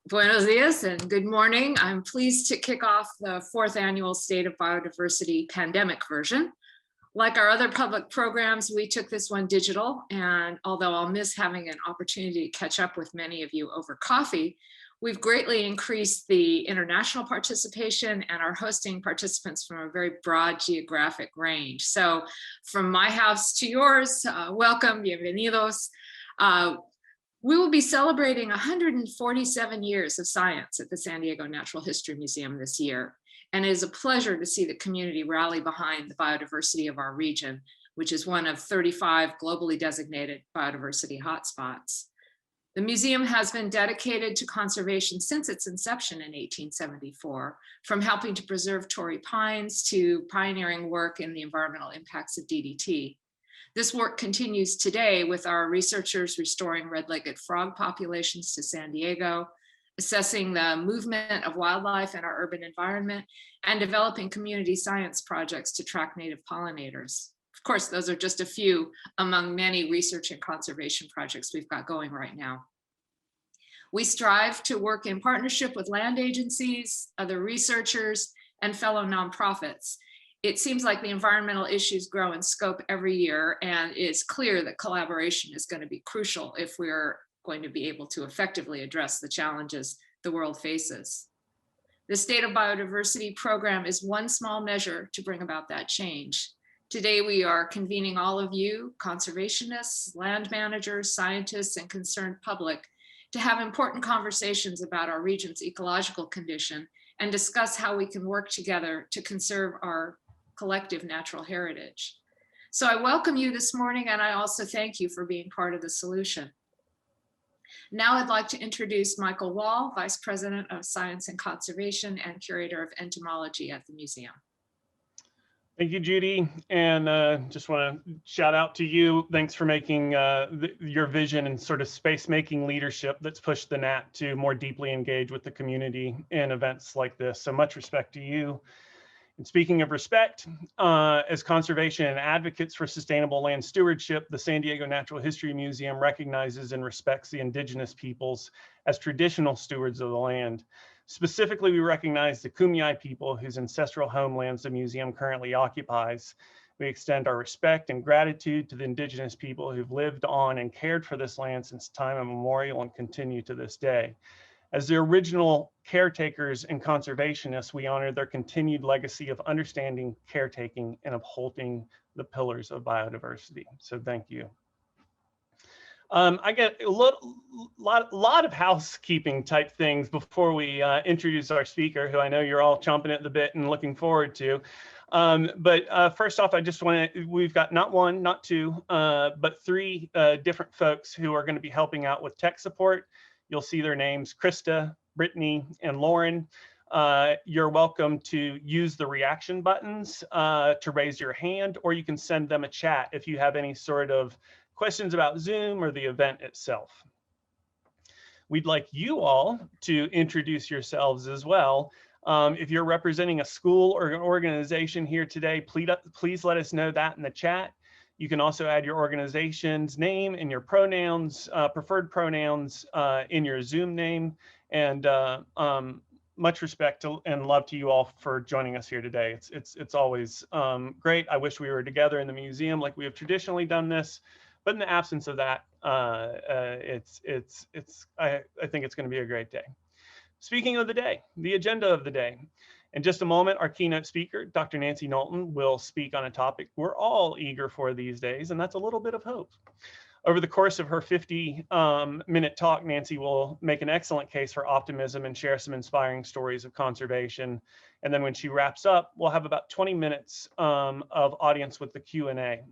Buenos dias and good morning. I'm pleased to kick off the 4th annual State of Biodiversity pandemic version. Like our other public programs, we took this one digital, and although I'll miss having an opportunity to catch up with many of you over coffee, we've greatly increased the international participation and are hosting participants from a very broad geographic range. So from my house to yours, welcome, bienvenidos. We will be celebrating 147 years of science at the San Diego Natural History Museum this year. And it is a pleasure to see the community rally behind the biodiversity of our region, which is one of 35 globally designated biodiversity hotspots. The museum has been dedicated to conservation since its inception in 1874, from helping to preserve Torrey pines to pioneering work in the environmental impacts of DDT. This work continues today with our researchers restoring red-legged frog populations to San Diego, assessing the movement of wildlife in our urban environment, and developing community science projects to track native pollinators. Of course, those are just a few among many research and conservation projects we've got going right now. We strive to work in partnership with land agencies, other researchers, and fellow nonprofits. It seems like the environmental issues grow in scope every year, and it's clear that collaboration is going to be crucial if we're going to be able to effectively address the challenges the world faces. The State of Biodiversity program is one small measure to bring about that change. Today, we are convening all of you, conservationists, land managers, scientists, and concerned public, to have important conversations about our region's ecological condition and discuss how we can work together to conserve our collective natural heritage. So I welcome you this morning, and I also thank you for being part of the solution. Now I'd like to introduce Michael Wall, Vice President of Science and Conservation and Curator of Entomology at the museum. Thank you, Judy, and just want to shout out to you. Thanks for making your vision and sort of space-making leadership that's pushed the NAT to more deeply engage with the community in events like this. So much respect to you. And speaking of respect, as conservation and advocates for sustainable land stewardship, the San Diego Natural History Museum recognizes and respects the indigenous peoples as traditional stewards of the land. Specifically, we recognize the Kumeyaay people whose ancestral homelands the museum currently occupies. We extend our respect and gratitude to the indigenous people who've lived on and cared for this land since time immemorial and continue to this day. As the original caretakers and conservationists, we honor their continued legacy of understanding, caretaking, and upholding the pillars of biodiversity. So thank you. I get a lot of housekeeping type things before we introduce our speaker, who I know you're all chomping at the bit and looking forward to. But first off, I just want to, we've got not one, not two, but three different folks who are going to be helping out with tech support. You'll see their names, Krista, Brittany, and Lauren. You're welcome to use the reaction buttons to raise your hand, or you can send them a chat if you have any sort of questions about Zoom or the event itself. We'd like you all to introduce yourselves as well. If you're representing a school or an organization here today, please let us know that in the chat. You can also add your organization's name and your pronouns, preferred pronouns in your Zoom name. And much respect and love to you all for joining us here today. It's always great. I wish we were together in the museum like we have traditionally done this, but in the absence of that, I think it's going to be a great day. Speaking of the day, the agenda of the day. In just a moment, our keynote speaker, Dr. Nancy Knowlton, will speak on a topic we're all eager for these days, and that's a little bit of hope. Over the course of her 50-minute talk, Nancy will make an excellent case for optimism and share some inspiring stories of conservation. And then when she wraps up, we'll have about 20 minutes of audience with the Q&A,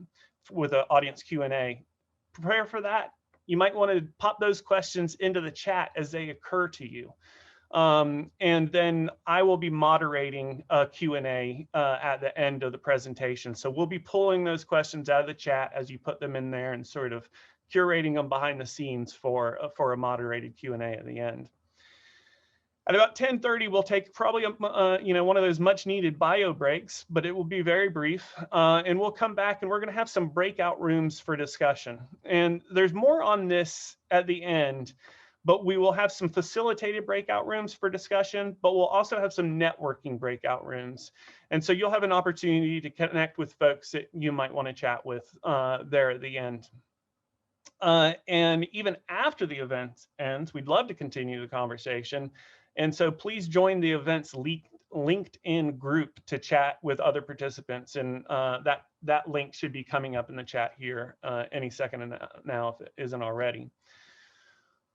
with an audience Q&A. Prepare for that. You might want to pop those questions into the chat as they occur to you. And then I will be moderating a Q&A at the end of the presentation. So we'll be pulling those questions out of the chat as you put them in there and sort of curating them behind the scenes for a moderated Q&A at the end. At about 10:30, we'll take probably one of those much needed bio breaks, but it will be very brief. And we'll come back and we're going to have some breakout rooms for discussion. And there's more on this at the end. but we will have some facilitated breakout rooms for discussion, but we'll also have some networking breakout rooms. And so you'll have an opportunity to connect with folks that you might want to chat with there at the end. And even after the event ends, we'd love to continue the conversation. And so please join the event's LinkedIn group to chat with other participants. And that link should be coming up in the chat here any second now if it isn't already.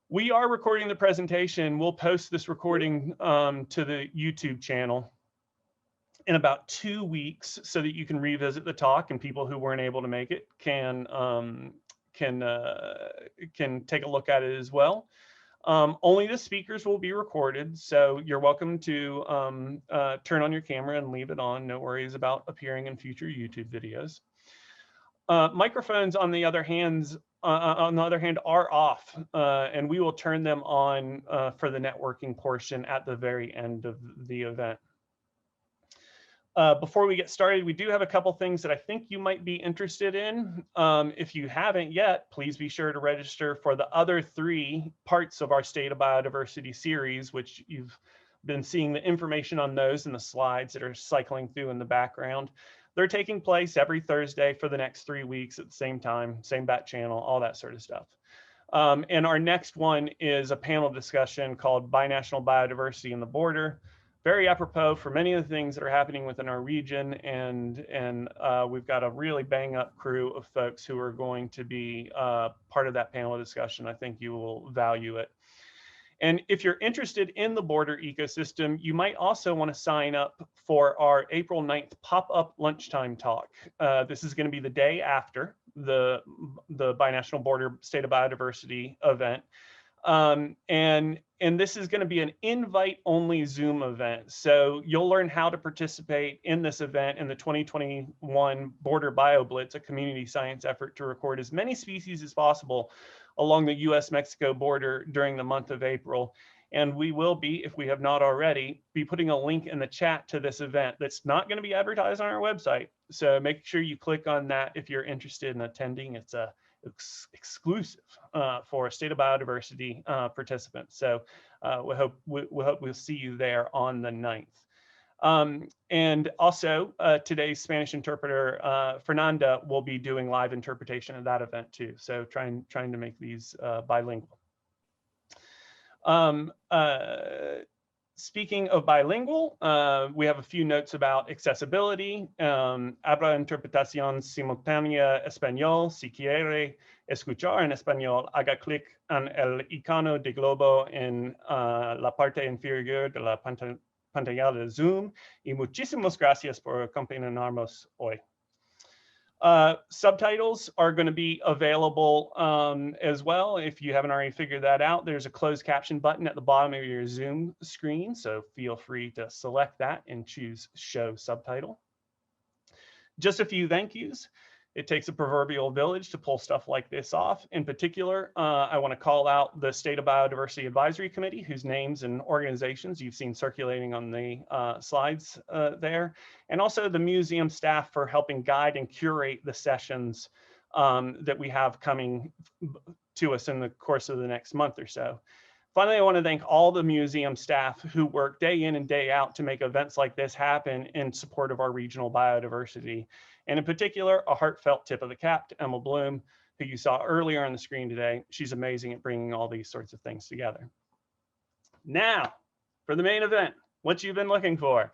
We are recording the presentation. We'll post this recording to the YouTube channel in about 2 weeks so that you can revisit the talk, and people who weren't able to make it can take a look at it as well. Only the speakers will be recorded, so you're welcome to turn on your camera and leave it on. No worries about appearing in future YouTube videos. Microphones, on the other hand, are off, and we will turn them on for the networking portion at the very end of the event. Before we get started, we do have a couple things that I think you might be interested in. If you haven't yet, please be sure to register for the other 3 parts of our State of Biodiversity series, which you've been seeing the information on those in the slides that are cycling through in the background. They're taking place every Thursday for the next 3 weeks at the same time, same bat channel, all that sort of stuff. And our next one is a panel discussion called Binational Biodiversity in the Border. Very apropos for many of the things that are happening within our region, and we've got a really bang up crew of folks who are going to be part of that panel discussion. I think you will value it. And if you're interested in the border ecosystem, you might also want to sign up for our April 9th pop-up lunchtime talk. This is going to be the day after the Binational Border State of Biodiversity event. And this is going to be an invite-only Zoom event. So you'll learn how to participate in this event in the 2021 Border BioBlitz, a community science effort to record as many species as possible along the US-Mexico border during the month of April. And we will be, if we have not already, be putting a link in the chat to this event that's not going to be advertised on our website. So make sure you click on that if you're interested in attending. It's a exclusive for State of Biodiversity participants. So we hope we'll see you there on the 9th. And also today's Spanish interpreter, Fernanda, will be doing live interpretation of that event too. So trying to make these bilingual. Speaking of bilingual, we have a few notes about accessibility. Habrá interpretación simultánea español. Si quiere escuchar en español, haga clic en el icono de globo en la parte inferior de la pantalla de Zoom. Y muchísimas gracias por acompañarnos hoy. Subtitles are going to be available as well. If you haven't already figured that out, there's a closed caption button at the bottom of your Zoom screen. So feel free to select that and choose Show Subtitle. Just a few thank yous. It takes a proverbial village to pull stuff like this off. In particular, I want to call out the State of Biodiversity Advisory Committee, whose names and organizations you've seen circulating on the slides there, and also the museum staff for helping guide and curate the sessions that we have coming to us in the course of the next month or so. Finally, I want to thank all the museum staff who work day in and day out to make events like this happen in support of our regional biodiversity. And in particular, a heartfelt tip of the cap to Emma Bloom, who you saw earlier on the screen today. She's amazing at bringing all these sorts of things together. Now, for the main event, what you've been looking for.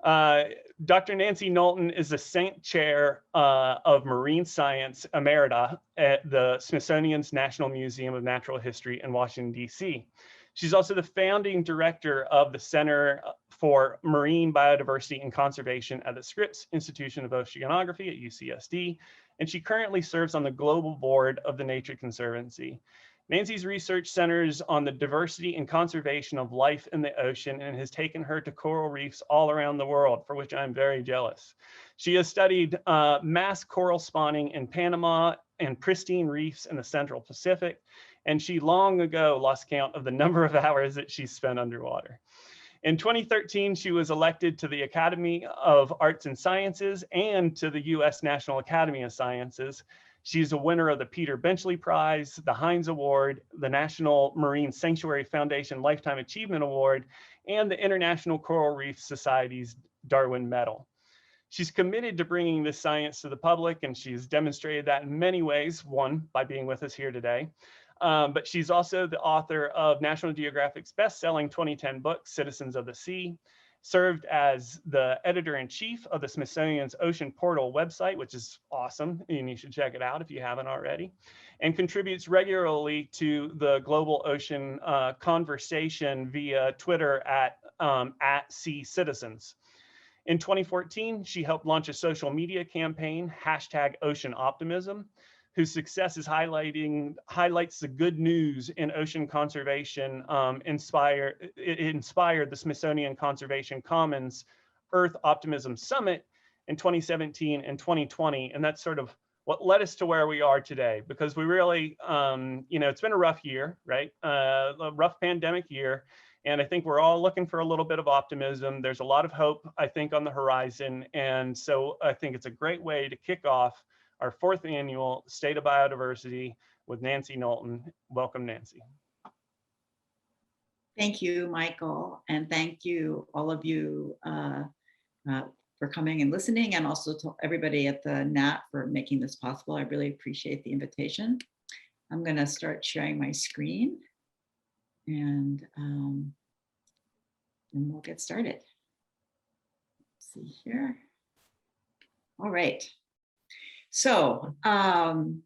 Dr. Nancy Knowlton is the Sant Chair of Marine Science Emerita at the Smithsonian's National Museum of Natural History in Washington, D.C. She's also the founding director of the Center for Marine Biodiversity and Conservation at the Scripps Institution of Oceanography at UCSD, and she currently serves on the global board of the Nature Conservancy. Nancy's research centers on the diversity and conservation of life in the ocean and has taken her to coral reefs all around the world, for which I'm very jealous. She has studied mass coral spawning in Panama and pristine reefs in the Central Pacific, and she long ago lost count of the number of hours that she spent underwater. In 2013, she was elected to the Academy of Arts and Sciences and to the U.S. National Academy of Sciences. She's a winner of the Peter Benchley Prize, the Heinz Award, the National Marine Sanctuary Foundation Lifetime Achievement Award, and the International Coral Reef Society's Darwin Medal. She's committed to bringing this science to the public, and she's demonstrated that in many ways, one, by being with us here today. But she's also the author of National Geographic's best-selling 2010 book, Citizens of the Sea, served as the editor-in-chief of the Smithsonian's Ocean Portal website, which is awesome, and you should check it out if you haven't already, and contributes regularly to the global ocean conversation via Twitter at Sea Citizens. In 2014, she helped launch a social media campaign, #OceanOptimism, whose success is highlights the good news in ocean conservation. It inspired the Smithsonian Conservation Commons Earth Optimism Summit in 2017 and 2020, and that's sort of what led us to where we are today, because we really, it's been a rough year, right? A rough pandemic year, and I think we're all looking for a little bit of optimism. There's a lot of hope, I think, on the horizon, and so I think it's a great way to kick off our 4th annual State of Biodiversity with Nancy Knowlton. Welcome, Nancy. Thank you, Michael, and thank you, all of you, for coming and listening, and also to everybody at the NAT for making this possible. I really appreciate the invitation. I'm going to start sharing my screen, and we'll get started. Let's see here. All right. So I'm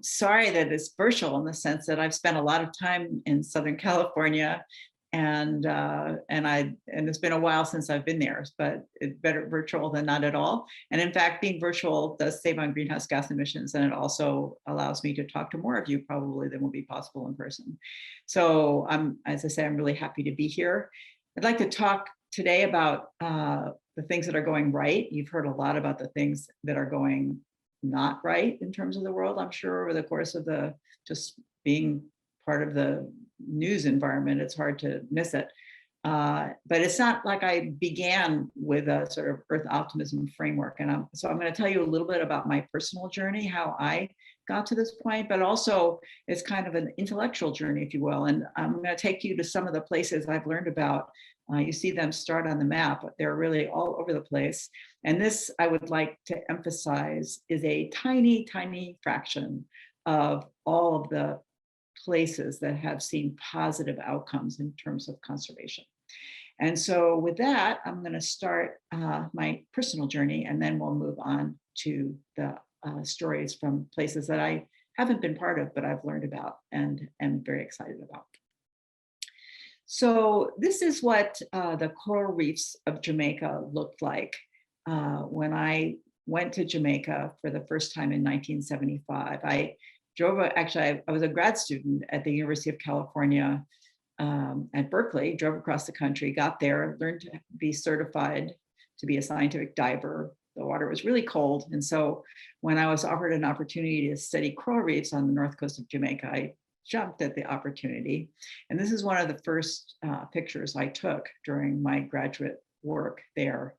sorry that it's virtual in the sense that I've spent a lot of time in Southern California, and it's been a while since I've been there, but it's better virtual than not at all. And in fact, being virtual does save on greenhouse gas emissions, and it also allows me to talk to more of you probably than will be possible in person. So as I say, I'm really happy to be here. I'd like to talk today about the things that are going right. You've heard a lot about the things that are going not right in terms of the world, I'm sure, over the course of just being part of the news environment. It's hard to miss it. But it's not like I began with a sort of Earth optimism framework. And so I'm going to tell you a little bit about my personal journey, how I got to this point, but also it's kind of an intellectual journey, if you will. And I'm going to take you to some of the places I've learned about. You see them start on the map, but they're really all over the place. And this, I would like to emphasize, is a tiny, tiny fraction of all of the places that have seen positive outcomes in terms of conservation. And so with that, I'm going to start my personal journey, and then we'll move on to the stories from places that I haven't been part of, but I've learned about and am very excited about. So this is what the coral reefs of Jamaica looked like when I went to Jamaica for the first time in 1975. I was a grad student at the University of California at Berkeley, drove across the country, got there, learned to be certified to be a scientific diver. The water was really cold. And so when I was offered an opportunity to study coral reefs on the north coast of Jamaica, I jumped at the opportunity. And this is one of the first pictures I took during my graduate work there.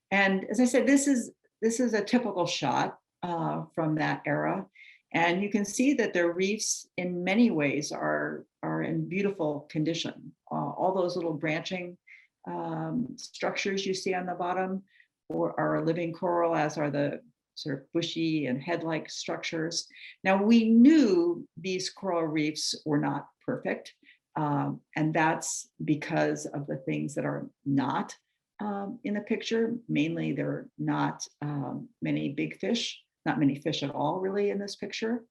And as I said, this is a typical shot from that era. And you can see that the reefs in many ways are in beautiful condition. All those little branching structures you see on the bottom are living coral, as are the sort of bushy and head-like structures. Now, we knew these coral reefs were not perfect, and that's because of the things that are not in the picture. Mainly, there are not many big fish, not many fish at all really in this picture.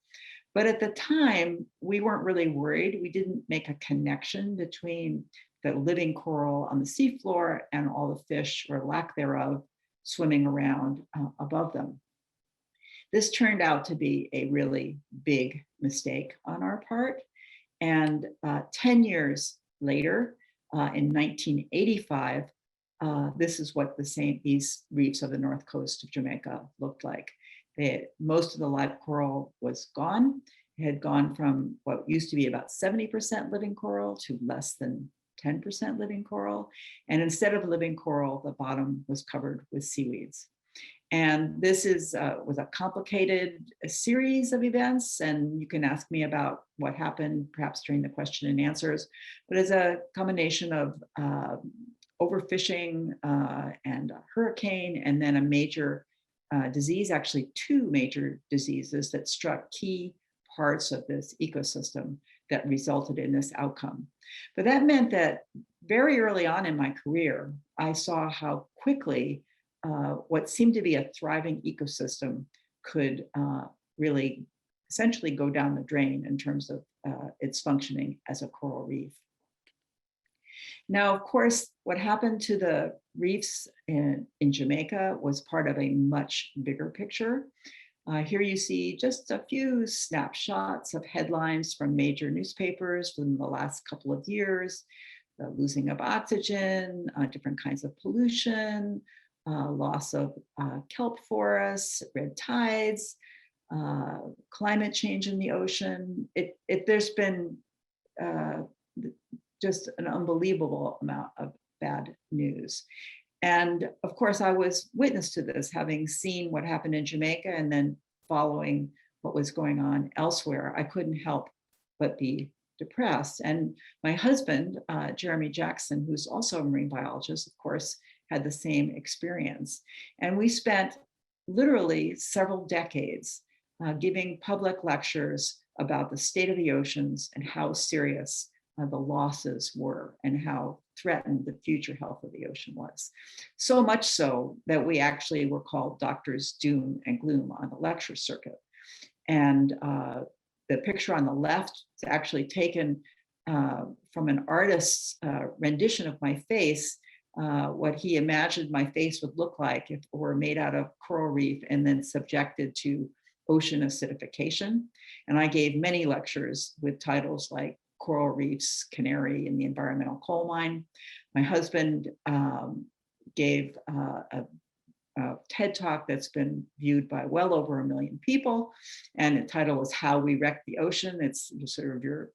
But at the time, we weren't really worried. We didn't make a connection between the living coral on the seafloor and all the fish, or lack thereof, swimming around above them. This turned out to be a really big mistake on our part. And 10 years later, in 1985, this is what these reefs of the north coast of Jamaica looked like. Most of the live coral was gone. It had gone from what used to be about 70% living coral to less than 10% living coral. And instead of living coral, the bottom was covered with seaweeds. And this was a complicated series of events, and you can ask me about what happened perhaps during the question and answers, but it's a combination of overfishing and a hurricane, and then a major disease, actually two major diseases that struck key parts of this ecosystem that resulted in this outcome. But that meant that very early on in my career, I saw how quickly what seemed to be a thriving ecosystem could really essentially go down the drain in terms of its functioning as a coral reef. Now, of course, what happened to the reefs in Jamaica was part of a much bigger picture. Here you see just a few snapshots of headlines from major newspapers from the last couple of years: the losing of oxygen, different kinds of pollution, loss of kelp forests, red tides, climate change in the ocean. There's been just an unbelievable amount of bad news. And of course, I was witness to this, having seen what happened in Jamaica and then following what was going on elsewhere. I couldn't help but be depressed. And my husband, Jeremy Jackson, who's also a marine biologist, of course, had the same experience. And we spent literally several decades giving public lectures about the state of the oceans and how serious the losses were and how threatened the future health of the ocean was. So much so that we actually were called Doctors Doom and Gloom on the lecture circuit. And the picture on the left is actually taken from an artist's rendition of my face, what he imagined my face would look like if it were made out of coral reef and then subjected to ocean acidification. And I gave many lectures with titles like Coral Reefs, Canary in the Environmental Coal Mine. My husband gave a TED Talk that's been viewed by well over 1 million people. And the title is How We Wrecked the Ocean. It's sort of your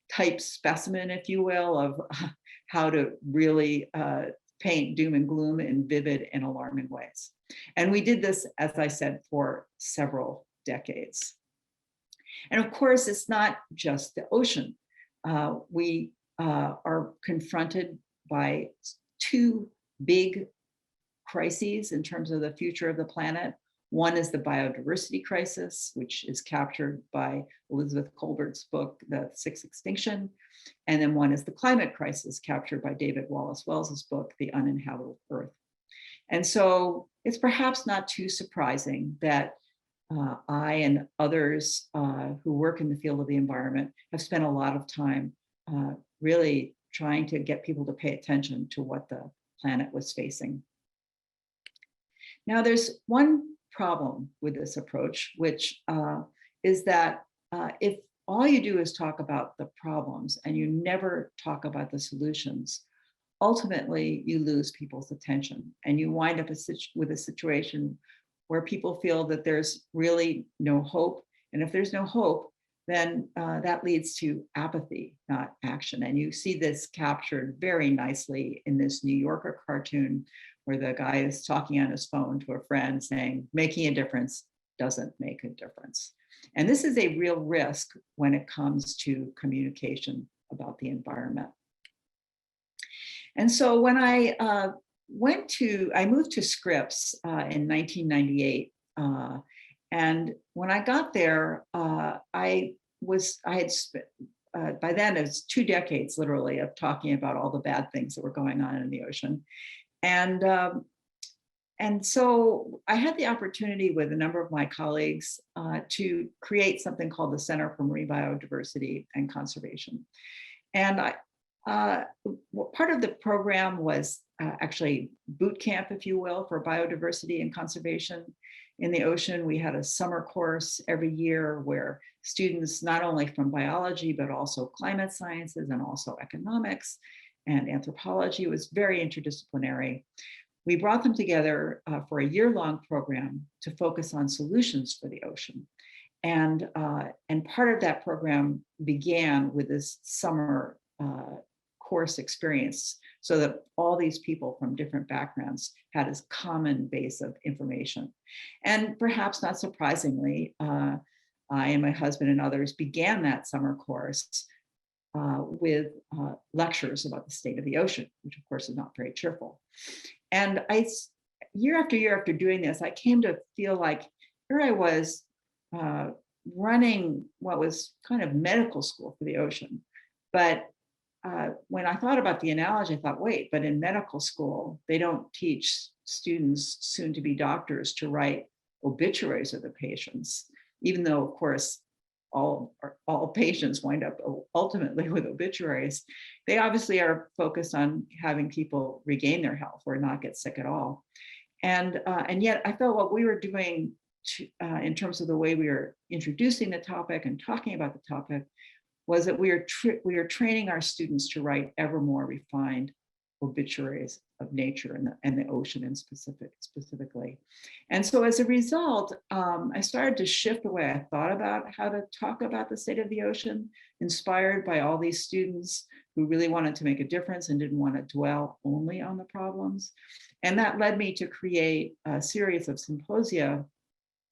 type specimen, if you will, of how to really paint doom and gloom in vivid and alarming ways. And we did this, as I said, for several decades. And of course, it's not just the ocean. We are confronted by two big crises in terms of the future of the planet. One is the biodiversity crisis, which is captured by Elizabeth Kolbert's book, The Sixth Extinction. And then one is the climate crisis, captured by David Wallace Wells's book, The Uninhabitable Earth. And so it's perhaps not too surprising that I and others who work in the field of the environment have spent a lot of time really trying to get people to pay attention to what the planet was facing. Now, there's one problem with this approach, which is that if all you do is talk about the problems and you never talk about the solutions, ultimately you lose people's attention and you wind up with a situation where people feel that there's really no hope. And if there's no hope, then that leads to apathy, not action. And you see this captured very nicely in this New Yorker cartoon where the guy is talking on his phone to a friend saying, making a difference doesn't make a difference. And this is a real risk when it comes to communication about the environment. And so when I moved to Scripps in 1998. And when I got there, by then it was 2 decades literally of talking about all the bad things that were going on in the ocean. And so I had the opportunity with a number of my colleagues to create something called the Center for Marine Biodiversity and Conservation. And part of the program was actually boot camp, if you will, for biodiversity and conservation in the ocean. We had a summer course every year where students, not only from biology, but also climate sciences and also economics and anthropology, was very interdisciplinary. We brought them together for a year-long program to focus on solutions for the ocean. And part of that program began with this summer course experience so that all these people from different backgrounds had this common base of information. And perhaps not surprisingly, I and my husband and others began that summer course with lectures about the state of the ocean, which of course is not very cheerful. And year after doing this, I came to feel like here I was running what was kind of medical school for the ocean. But when I thought about the analogy, I thought, wait, but in medical school, they don't teach students, soon to be doctors, to write obituaries of the patients, even though, of course, all patients wind up ultimately with obituaries. They obviously are focused on having people regain their health or not get sick at all. And yet I felt what we were doing in terms of the way we were introducing the topic and talking about the topic was that we are training our students to write ever more refined obituaries of nature and the ocean in specifically. And so as a result, I started to shift the way I thought about how to talk about the state of the ocean, inspired by all these students who really wanted to make a difference and didn't want to dwell only on the problems. And that led me to create a series of symposia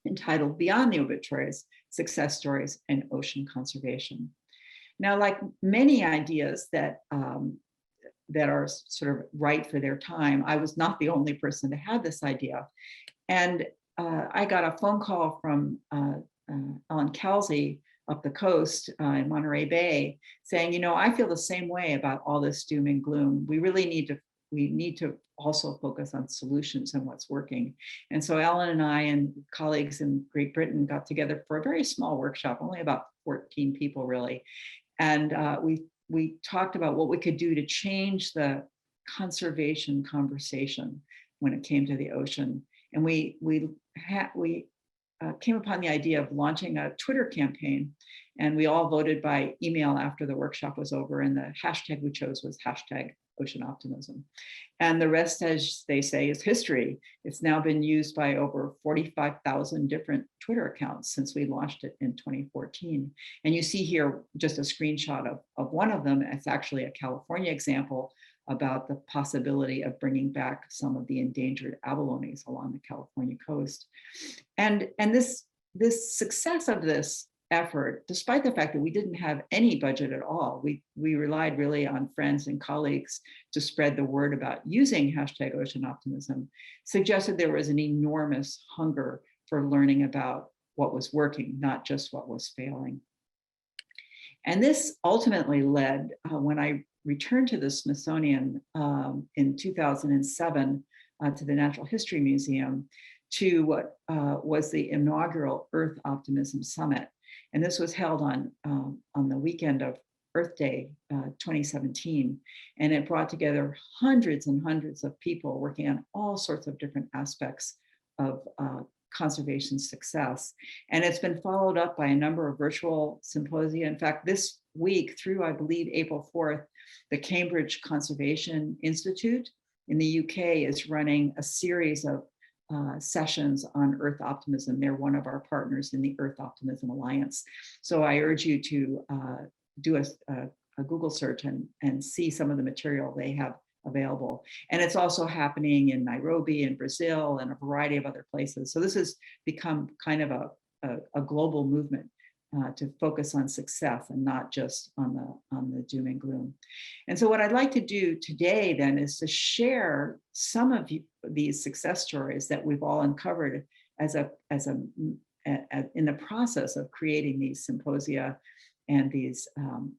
entitled Beyond the Obituaries, Success Stories and Ocean Conservation. Now, like many ideas that are sort of right for their time, I was not the only person to have this idea. And I got a phone call from Ellen Kelsey up the coast in Monterey Bay saying, you know, I feel the same way about all this doom and gloom. We really need to also focus on solutions and what's working. And so Ellen and I and colleagues in Great Britain got together for a very small workshop, only about 14 people really. And we talked about what we could do to change the conservation conversation when it came to the ocean. And we came upon the idea of launching a Twitter campaign, and we all voted by email after the workshop was over, and the hashtag we chose was #OceanOptimism. And the rest, as they say, is history. It's now been used by over 45,000 different Twitter accounts since we launched it in 2014. And you see here just a screenshot of one of them. It's actually a California example about the possibility of bringing back some of the endangered abalones along the California coast. And this success of this effort, despite the fact that we didn't have any budget at all, we relied really on friends and colleagues to spread the word about using #OceanOptimism, suggested there was an enormous hunger for learning about what was working, not just what was failing. And this ultimately led, when I returned to the Smithsonian in 2007 to the Natural History Museum, to what was the inaugural Earth Optimism Summit. And this was held on the weekend of Earth Day 2017. And it brought together hundreds and hundreds of people working on all sorts of different aspects of conservation success. And it's been followed up by a number of virtual symposia. In fact, this week through, I believe, April 4th, the Cambridge Conservation Institute in the UK is running a series of sessions on Earth Optimism. They're one of our partners in the Earth Optimism Alliance. So I urge you to do a Google search and see some of the material they have available. And it's also happening in Nairobi, in Brazil, and a variety of other places. So this has become kind of a global movement to focus on success and not just on the doom and gloom. And so what I'd like to do today then is to share some of these success stories that we've all uncovered in the process of creating these symposia and these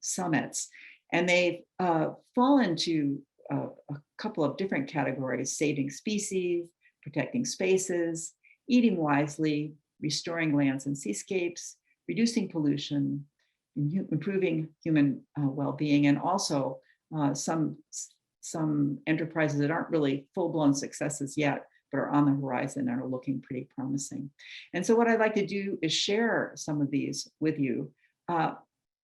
summits. And they fall into a couple of different categories: saving species, protecting spaces, eating wisely, restoring lands and seascapes, reducing pollution, improving human well-being, and also some enterprises that aren't really full-blown successes yet, but are on the horizon and are looking pretty promising. And so what I'd like to do is share some of these with you.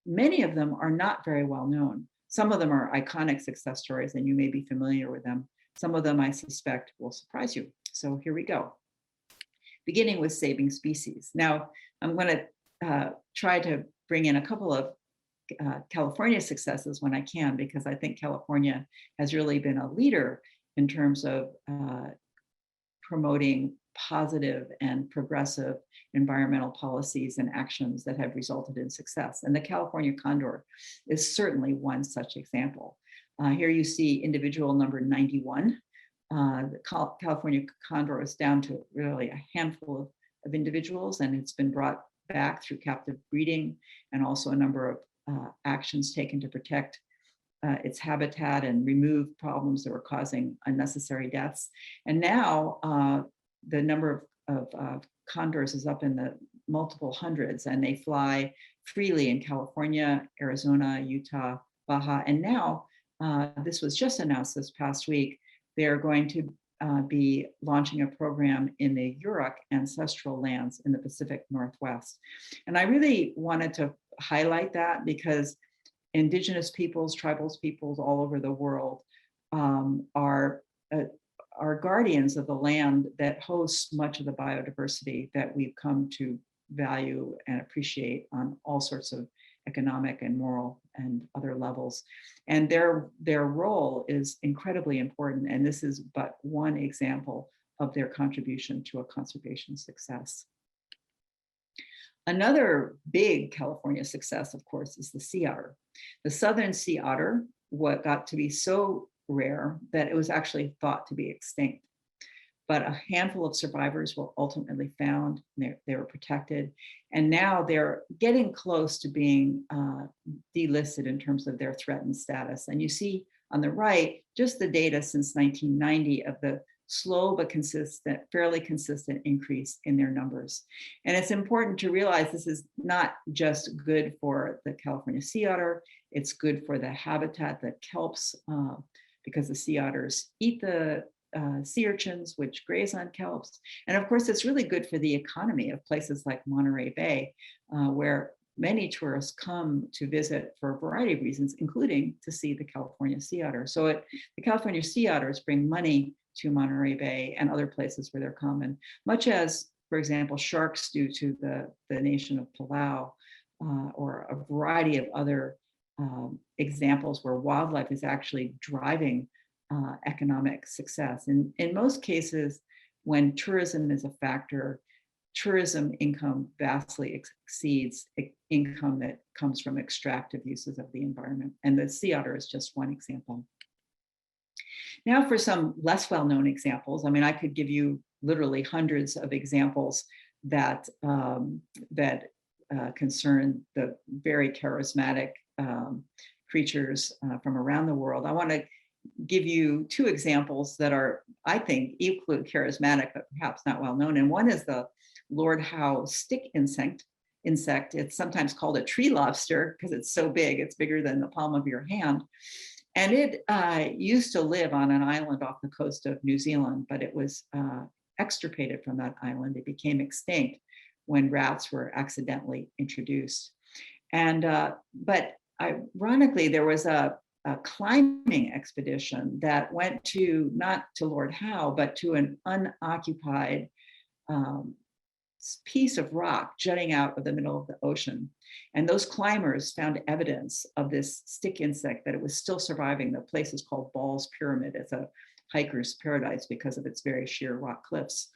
Many of them are not very well known. Some of them are iconic success stories, and you may be familiar with them. Some of them, I suspect, will surprise you. So here we go. Beginning with saving species. Now, I'm going to try to bring in a couple of California successes when I can, because I think California has really been a leader in terms of promoting positive and progressive environmental policies and actions that have resulted in success. And the California condor is certainly one such example. Here you see individual number 91. The California condor is down to really a handful of individuals, and it's been brought back through captive breeding and also a number of actions taken to protect its habitat and remove problems that were causing unnecessary deaths. And now the number of condors is up in the multiple hundreds, and they fly freely in California, Arizona, Utah, Baja. And now, this was just announced this past week, they're going to be launching a program in the Yurok ancestral lands in the Pacific Northwest. And I really wanted to highlight that because indigenous peoples, tribal peoples all over the world are guardians of the land that hosts much of the biodiversity that we've come to value and appreciate on all sorts of economic and moral and other levels. And their role is incredibly important. And this is but one example of their contribution to a conservation success. Another big California success, of course, is the sea otter. The southern sea otter, what got to be so rare that it was actually thought to be extinct. But a handful of survivors were ultimately found, they were protected. And now they're getting close to being delisted in terms of their threatened status. And you see on the right, just the data since 1990 of the slow but consistent, fairly consistent increase in their numbers. And it's important to realize this is not just good for the California sea otter, it's good for the habitat, the kelps, because the sea otters eat the sea urchins, which graze on kelps. And of course, it's really good for the economy of places like Monterey Bay, where many tourists come to visit for a variety of reasons, including to see the California sea otter. So the California sea otters bring money to Monterey Bay and other places where they're common, much as, for example, sharks do to the nation of Palau, or a variety of other examples where wildlife is actually driving economic success. And in most cases, when tourism is a factor, tourism income vastly exceeds income that comes from extractive uses of the environment. And the sea otter is just one example. Now for some less well-known examples. I mean, I could give you literally hundreds of examples that concern the very charismatic creatures from around the world. I want to give you two examples that are, I think, equally charismatic, but perhaps not well known. And one is the Lord Howe stick insect. It's sometimes called a tree lobster because it's so big, it's bigger than the palm of your hand. And it used to live on an island off the coast of New Zealand, but it was extirpated from that island. It became extinct when rats were accidentally introduced. And but ironically, there was a climbing expedition that went to, not to Lord Howe, but to an unoccupied piece of rock jutting out of the middle of the ocean. And those climbers found evidence of this stick insect, that it was still surviving. The place is called Ball's Pyramid. It's a hiker's paradise because of its very sheer rock cliffs.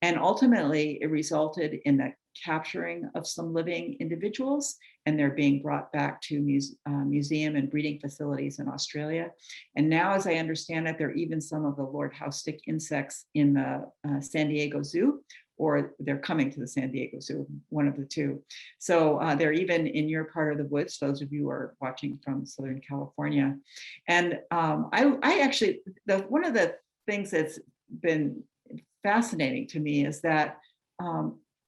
And ultimately, it resulted in the capturing of some living individuals, and they're being brought back to museum and breeding facilities in Australia. And now, as I understand it, there are even some of the Lord Howe stick insects in the San Diego Zoo, or they're coming to the San Diego Zoo, one of the two. So they're even in your part of the woods, those of you who are watching from Southern California. And I actually, one of the things that's been fascinating to me is that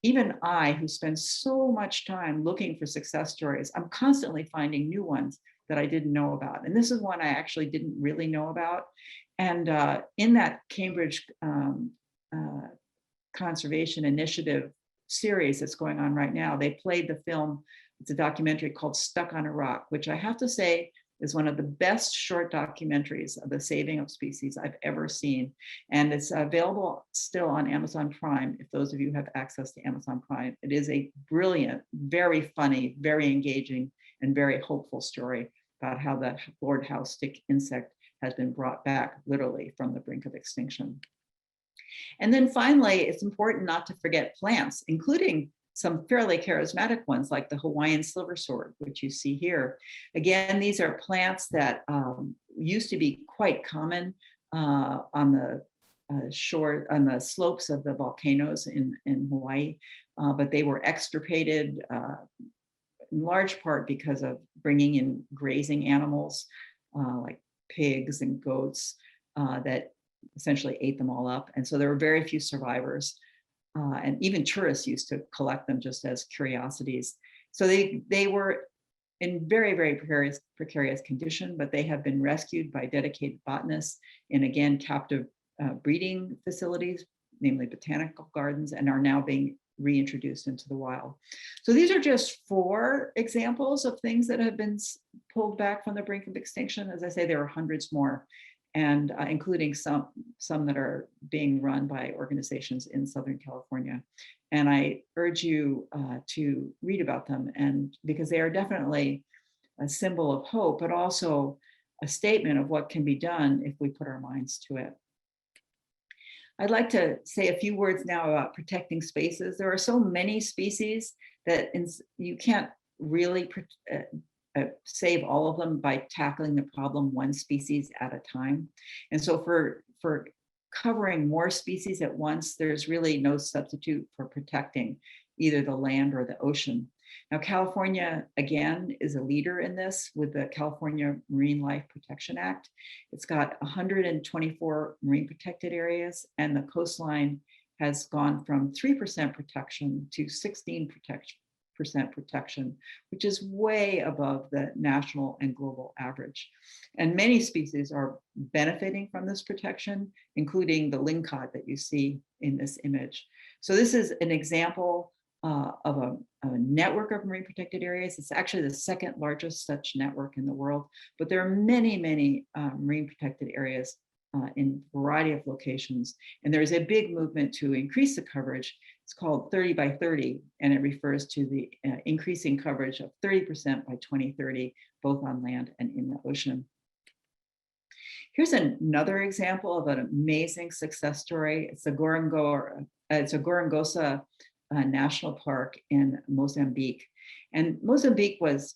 even I, who spend so much time looking for success stories, I'm constantly finding new ones that I didn't know about. And this is one I actually didn't really know about. And in that Cambridge Conservation Initiative series that's going on right now, they played the film. It's a documentary called Stuck on a Rock, which I have to say is one of the best short documentaries of the saving of species I've ever seen. And it's available still on Amazon Prime, if those of you have access to Amazon Prime. It is a brilliant, very funny, very engaging and very hopeful story about how the Lord Howe stick insect has been brought back literally from the brink of extinction. And then finally, it's important not to forget plants, including some fairly charismatic ones like the Hawaiian silver sword, which you see here. Again, these are plants that used to be quite common on the shore, on the slopes of the volcanoes in Hawaii, but they were extirpated in large part because of bringing in grazing animals like pigs and goats that essentially ate them all up. And so there were very few survivors. And even tourists used to collect them just as curiosities. So they were in very, very precarious condition, but they have been rescued by dedicated botanists in, again, captive breeding facilities, namely botanical gardens, and are now being reintroduced into the wild. So these are just 4 examples of things that have been pulled back from the brink of extinction. As I say, there are hundreds more, and including some that are being run by organizations in Southern California. And I urge you to read about them, and because they are definitely a symbol of hope, but also a statement of what can be done if we put our minds to it. I'd like to say a few words now about protecting spaces. There are so many species that you can't really save all of them by tackling the problem one species at a time. And so for covering more species at once, there's really no substitute for protecting either the land or the ocean. Now, California, again, is a leader in this with the California Marine Life Protection Act. It's got 124 marine protected areas, and the coastline has gone from 3% protection to 16% protection, which is way above the national and global average. And many species are benefiting from this protection, including the lingcod that you see in this image. So this is an example of a network of marine protected areas. It's actually the 2nd largest such network in the world, but there are many, many marine protected areas in a variety of locations. And there's a big movement to increase the coverage. It's called 30 by 30, and it refers to the increasing coverage of 30% by 2030, both on land and in the ocean. Here's another example of an amazing success story. It's a Gorongosa National Park in Mozambique. And Mozambique was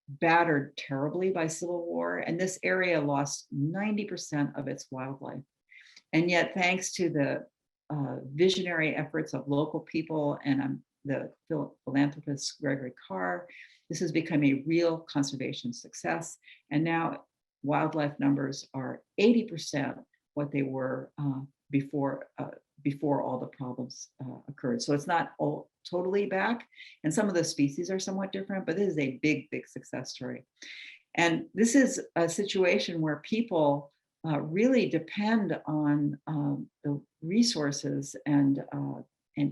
battered terribly by civil war, and this area lost 90% of its wildlife. And yet, thanks to the visionary efforts of local people and the philanthropist Gregory Carr, this has become a real conservation success. And now wildlife numbers are 80% what they were before all the problems occurred. So it's not all totally back, and some of the species are somewhat different, but this is a big, big success story. And this is a situation where people really depend on the resources and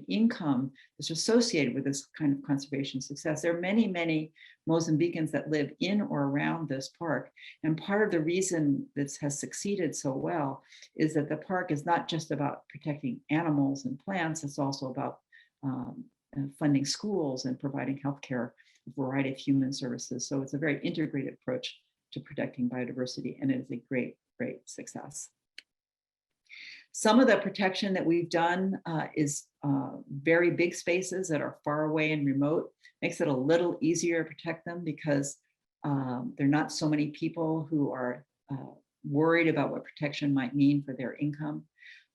income that's associated with this kind of conservation success. There are many, many Mozambicans that live in or around this park. And part of the reason this has succeeded so well is that the park is not just about protecting animals and plants, it's also about funding schools and providing healthcare, a variety of human services. So it's a very integrated approach to protecting biodiversity, and it is a great, great success. Some of the protection that we've done is very big spaces that are far away and remote. Makes it a little easier to protect them because there are not so many people who are worried about what protection might mean for their income.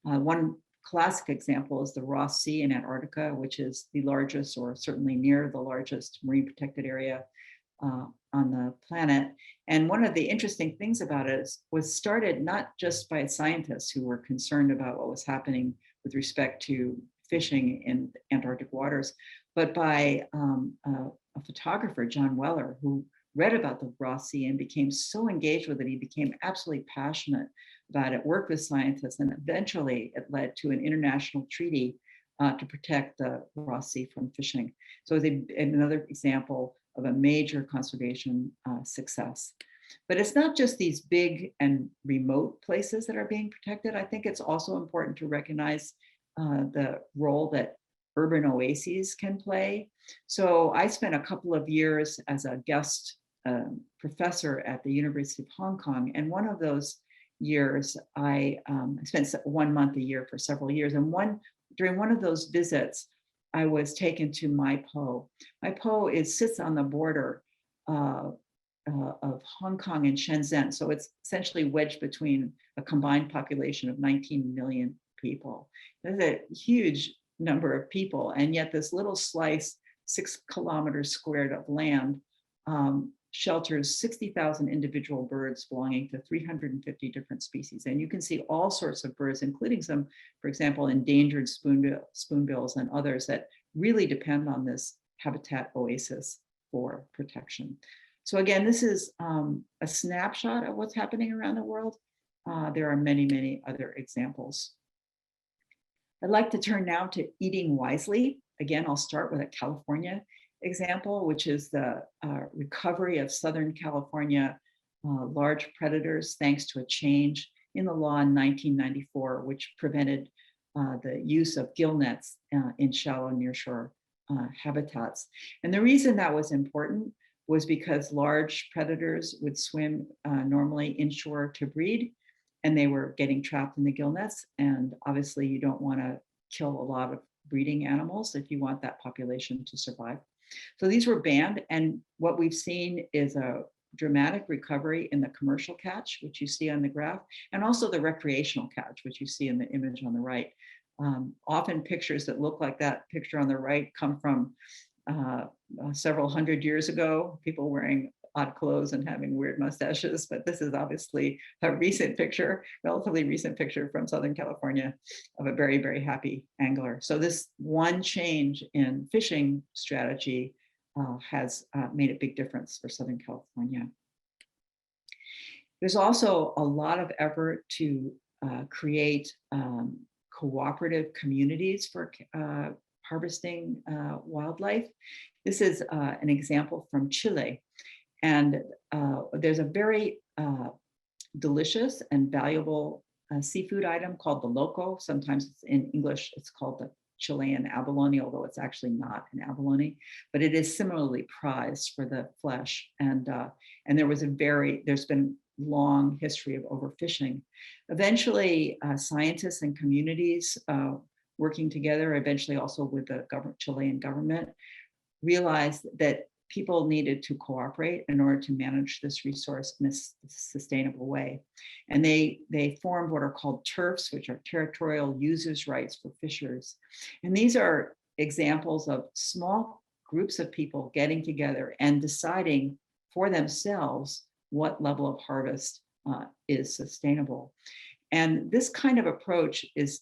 One classic example is the Ross Sea in Antarctica, which is the largest, or certainly near the largest, marine protected area on the planet. And one of the interesting things about it was started not just by scientists who were concerned about what was happening with respect to fishing in Antarctic waters, but by a photographer, John Weller, who read about the Ross Sea and became so engaged with it, he became absolutely passionate about it, worked with scientists, and eventually it led to an international treaty to protect the Ross Sea from fishing. So it's another example of a major conservation success. But it's not just these big and remote places that are being protected. I think it's also important to recognize the role that urban oases can play. So I spent a couple of years as a guest professor at the University of Hong Kong. And one of those years, I spent 1 month a year for several years. And during one of those visits, I was taken to Mai Po. Mai Po sits on the border of Hong Kong and Shenzhen. So it's essentially wedged between a combined population of 19 million people. That's a huge number of people. And yet this little slice, 6 kilometers squared of land, shelters 60,000 individual birds belonging to 350 different species. And you can see all sorts of birds, including some, for example, endangered spoonbills and others that really depend on this habitat oasis for protection. So again, this is a snapshot of what's happening around the world. There are many, many other examples. I'd like to turn now to eating wisely. Again, I'll start with a California example, which is the recovery of Southern California large predators thanks to a change in the law in 1994, which prevented the use of gill nets in shallow nearshore habitats. And the reason that was important was because large predators would swim normally inshore to breed, and they were getting trapped in the gill nets. And obviously you don't want to kill a lot of breeding animals if you want that population to survive. So these were banned, and what we've seen is a dramatic recovery in the commercial catch, which you see on the graph, and also the recreational catch, which you see in the image on the right. Often pictures that look like that picture on the right come from several hundred years ago, people wearing odd clothes and having weird mustaches, but this is obviously a recent picture, relatively recent picture from Southern California of a very, very happy angler. So this one change in fishing strategy has made a big difference for Southern California. There's also a lot of effort to create cooperative communities for harvesting wildlife. This is an example from Chile. And there's a very delicious and valuable seafood item called the loco. Sometimes it's in English, it's called the Chilean abalone, although it's actually not an abalone, but it is similarly prized for the flesh. And there's been long history of overfishing. Eventually, scientists and communities working together, eventually also with the Chilean government, realized that people needed to cooperate in order to manage this resource in a sustainable way. And they formed what are called TERFs, which are territorial users' rights for fishers. And these are examples of small groups of people getting together and deciding for themselves what level of harvest is sustainable. And this kind of approach is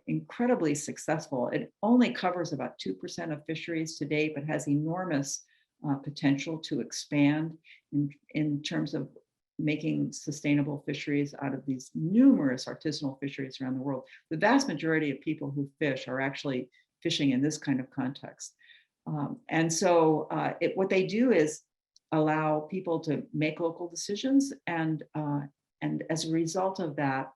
incredibly successful. It only covers about 2% of fisheries to date, but has enormous potential to expand in terms of making sustainable fisheries out of these numerous artisanal fisheries around the world. The vast majority of people who fish are actually fishing in this kind of context. And so what they do is allow people to make local decisions, and as a result of that,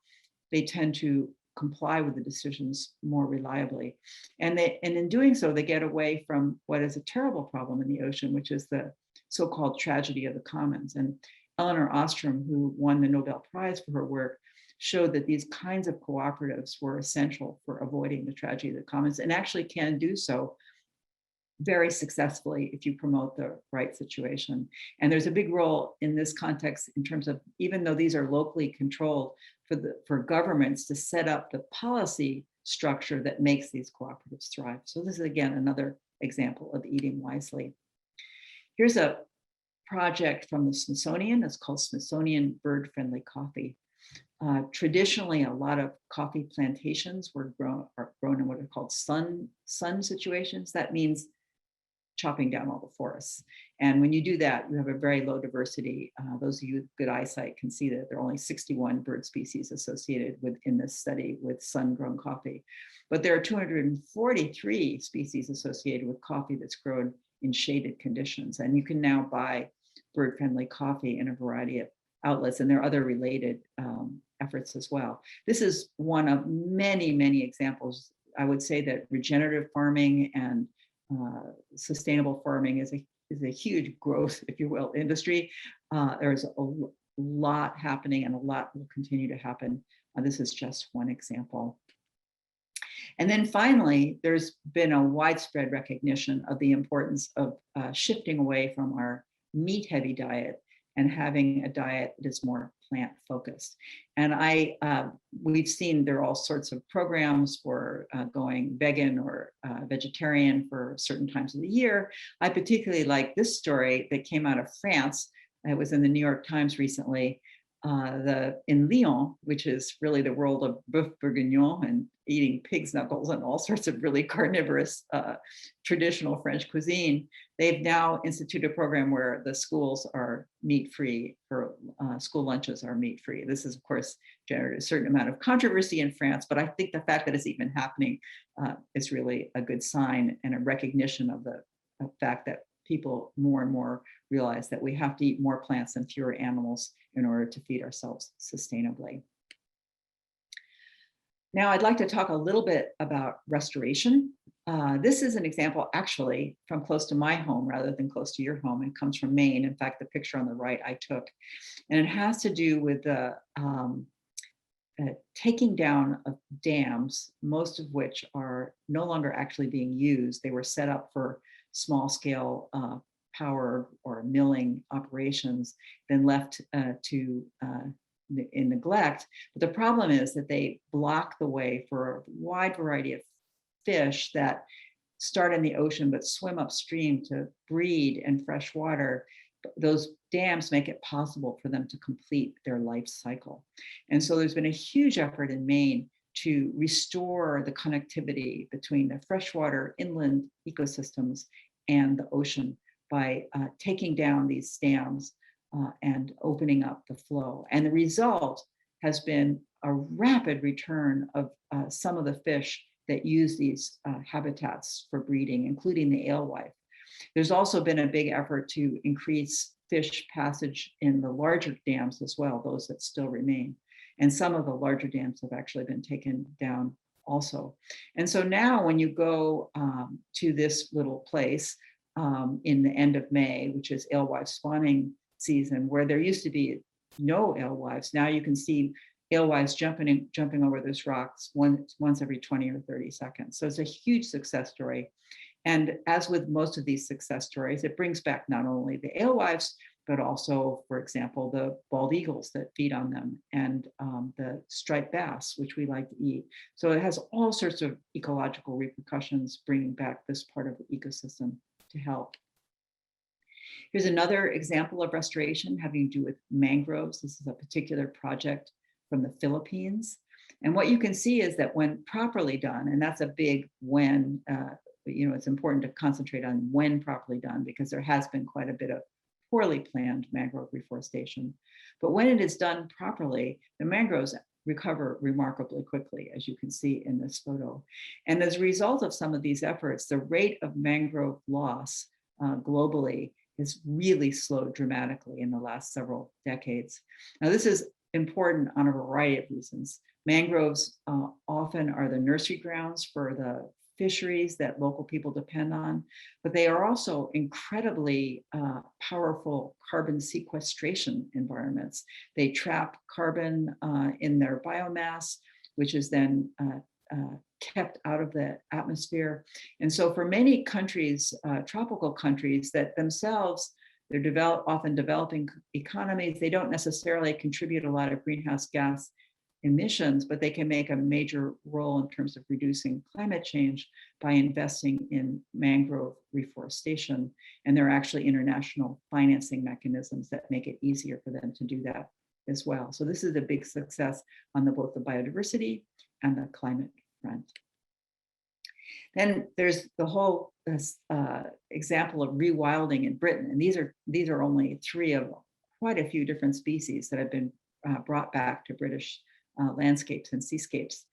they tend to comply with the decisions more reliably. And in doing so, they get away from what is a terrible problem in the ocean, which is the so-called tragedy of the commons. And Elinor Ostrom, who won the Nobel Prize for her work, showed that these kinds of cooperatives were essential for avoiding the tragedy of the commons, and actually can do so very successfully if you promote the right situation. And there's a big role in this context in terms of, even though these are locally controlled, for governments to set up the policy structure that makes these cooperatives thrive. So this is, again, another example of eating wisely. Here's a project from the Smithsonian. It's called Smithsonian Bird-Friendly Coffee. Traditionally, a lot of coffee plantations are grown in what are called sun situations. That means chopping down all the forests. And when you do that, you have a very low diversity. Those of you with good eyesight can see that there are only 61 bird species associated in this study with sun-grown coffee. But there are 243 species associated with coffee that's grown in shaded conditions. And you can now buy bird-friendly coffee in a variety of outlets, and there are other related efforts as well. This is one of many, many examples I would say that regenerative farming and sustainable farming is a huge growth, if you will, industry. There's a lot happening and a lot will continue to happen. This is just one example. And then finally, there's been a widespread recognition of the importance of shifting away from our meat-heavy diet and having a diet that is more plant-focused. And we've seen there are all sorts of programs for going vegan or vegetarian for certain times of the year. I particularly like this story that came out of France. It was in the New York Times recently. In Lyon, which is really the world of boeuf bourguignon and eating pig's knuckles and all sorts of really carnivorous traditional French cuisine, they've now instituted a program where the schools are meat-free, for school lunches are meat-free. This is, of course, generated a certain amount of controversy in France, but I think the fact that it's even happening is really a good sign and a recognition of the fact that people more and more realize that we have to eat more plants and fewer animals in order to feed ourselves sustainably. Now, I'd like to talk a little bit about restoration. This is an example actually from close to my home rather than close to your home, and comes from Maine. In fact, the picture on the right I took, and it has to do with the taking down of dams, most of which are no longer actually being used. They were set up for small scale power or milling operations, then left in neglect. But the problem is that they block the way for a wide variety of fish that start in the ocean but swim upstream to breed in fresh water. Those dams make it possible for them to complete their life cycle. And so there's been a huge effort in Maine to restore the connectivity between the freshwater inland ecosystems and the ocean by taking down these dams and opening up the flow. And the result has been a rapid return of some of the fish that use these habitats for breeding, including the alewife. There's also been a big effort to increase fish passage in the larger dams as well, those that still remain. And some of the larger dams have actually been taken down also. And so now when you go to this little place in the end of May, which is alewife spawning season, where there used to be no alewives, now you can see alewives jumping over those rocks once every 20 or 30 seconds. So it's a huge success story. And as with most of these success stories, it brings back not only the alewives, but also, for example, the bald eagles that feed on them, and the striped bass, which we like to eat. So it has all sorts of ecological repercussions, bringing back this part of the ecosystem to help. Here's another example of restoration having to do with mangroves. This is a particular project from the Philippines. And what you can see is that when properly done, and that's a big when, it's important to concentrate on when properly done, because there has been quite a bit of poorly planned mangrove reforestation. But when it is done properly, the mangroves recover remarkably quickly, as you can see in this photo. And as a result of some of these efforts, the rate of mangrove loss globally has really slowed dramatically in the last several decades. Now, this is important on a variety of reasons. Mangroves often are the nursery grounds for the fisheries that local people depend on, but they are also incredibly powerful carbon sequestration environments. They trap carbon in their biomass, which is then kept out of the atmosphere. And so for many countries, tropical countries that themselves, they're often developing economies, they don't necessarily contribute a lot of greenhouse gas emissions, but they can make a major role in terms of reducing climate change by investing in mangrove reforestation. And there are actually international financing mechanisms that make it easier for them to do that as well. So this is a big success on both the biodiversity and the climate front. Then there's the whole example of rewilding in Britain. And these are only 3 of quite a few different species that have been brought back to British landscapes and seascapes.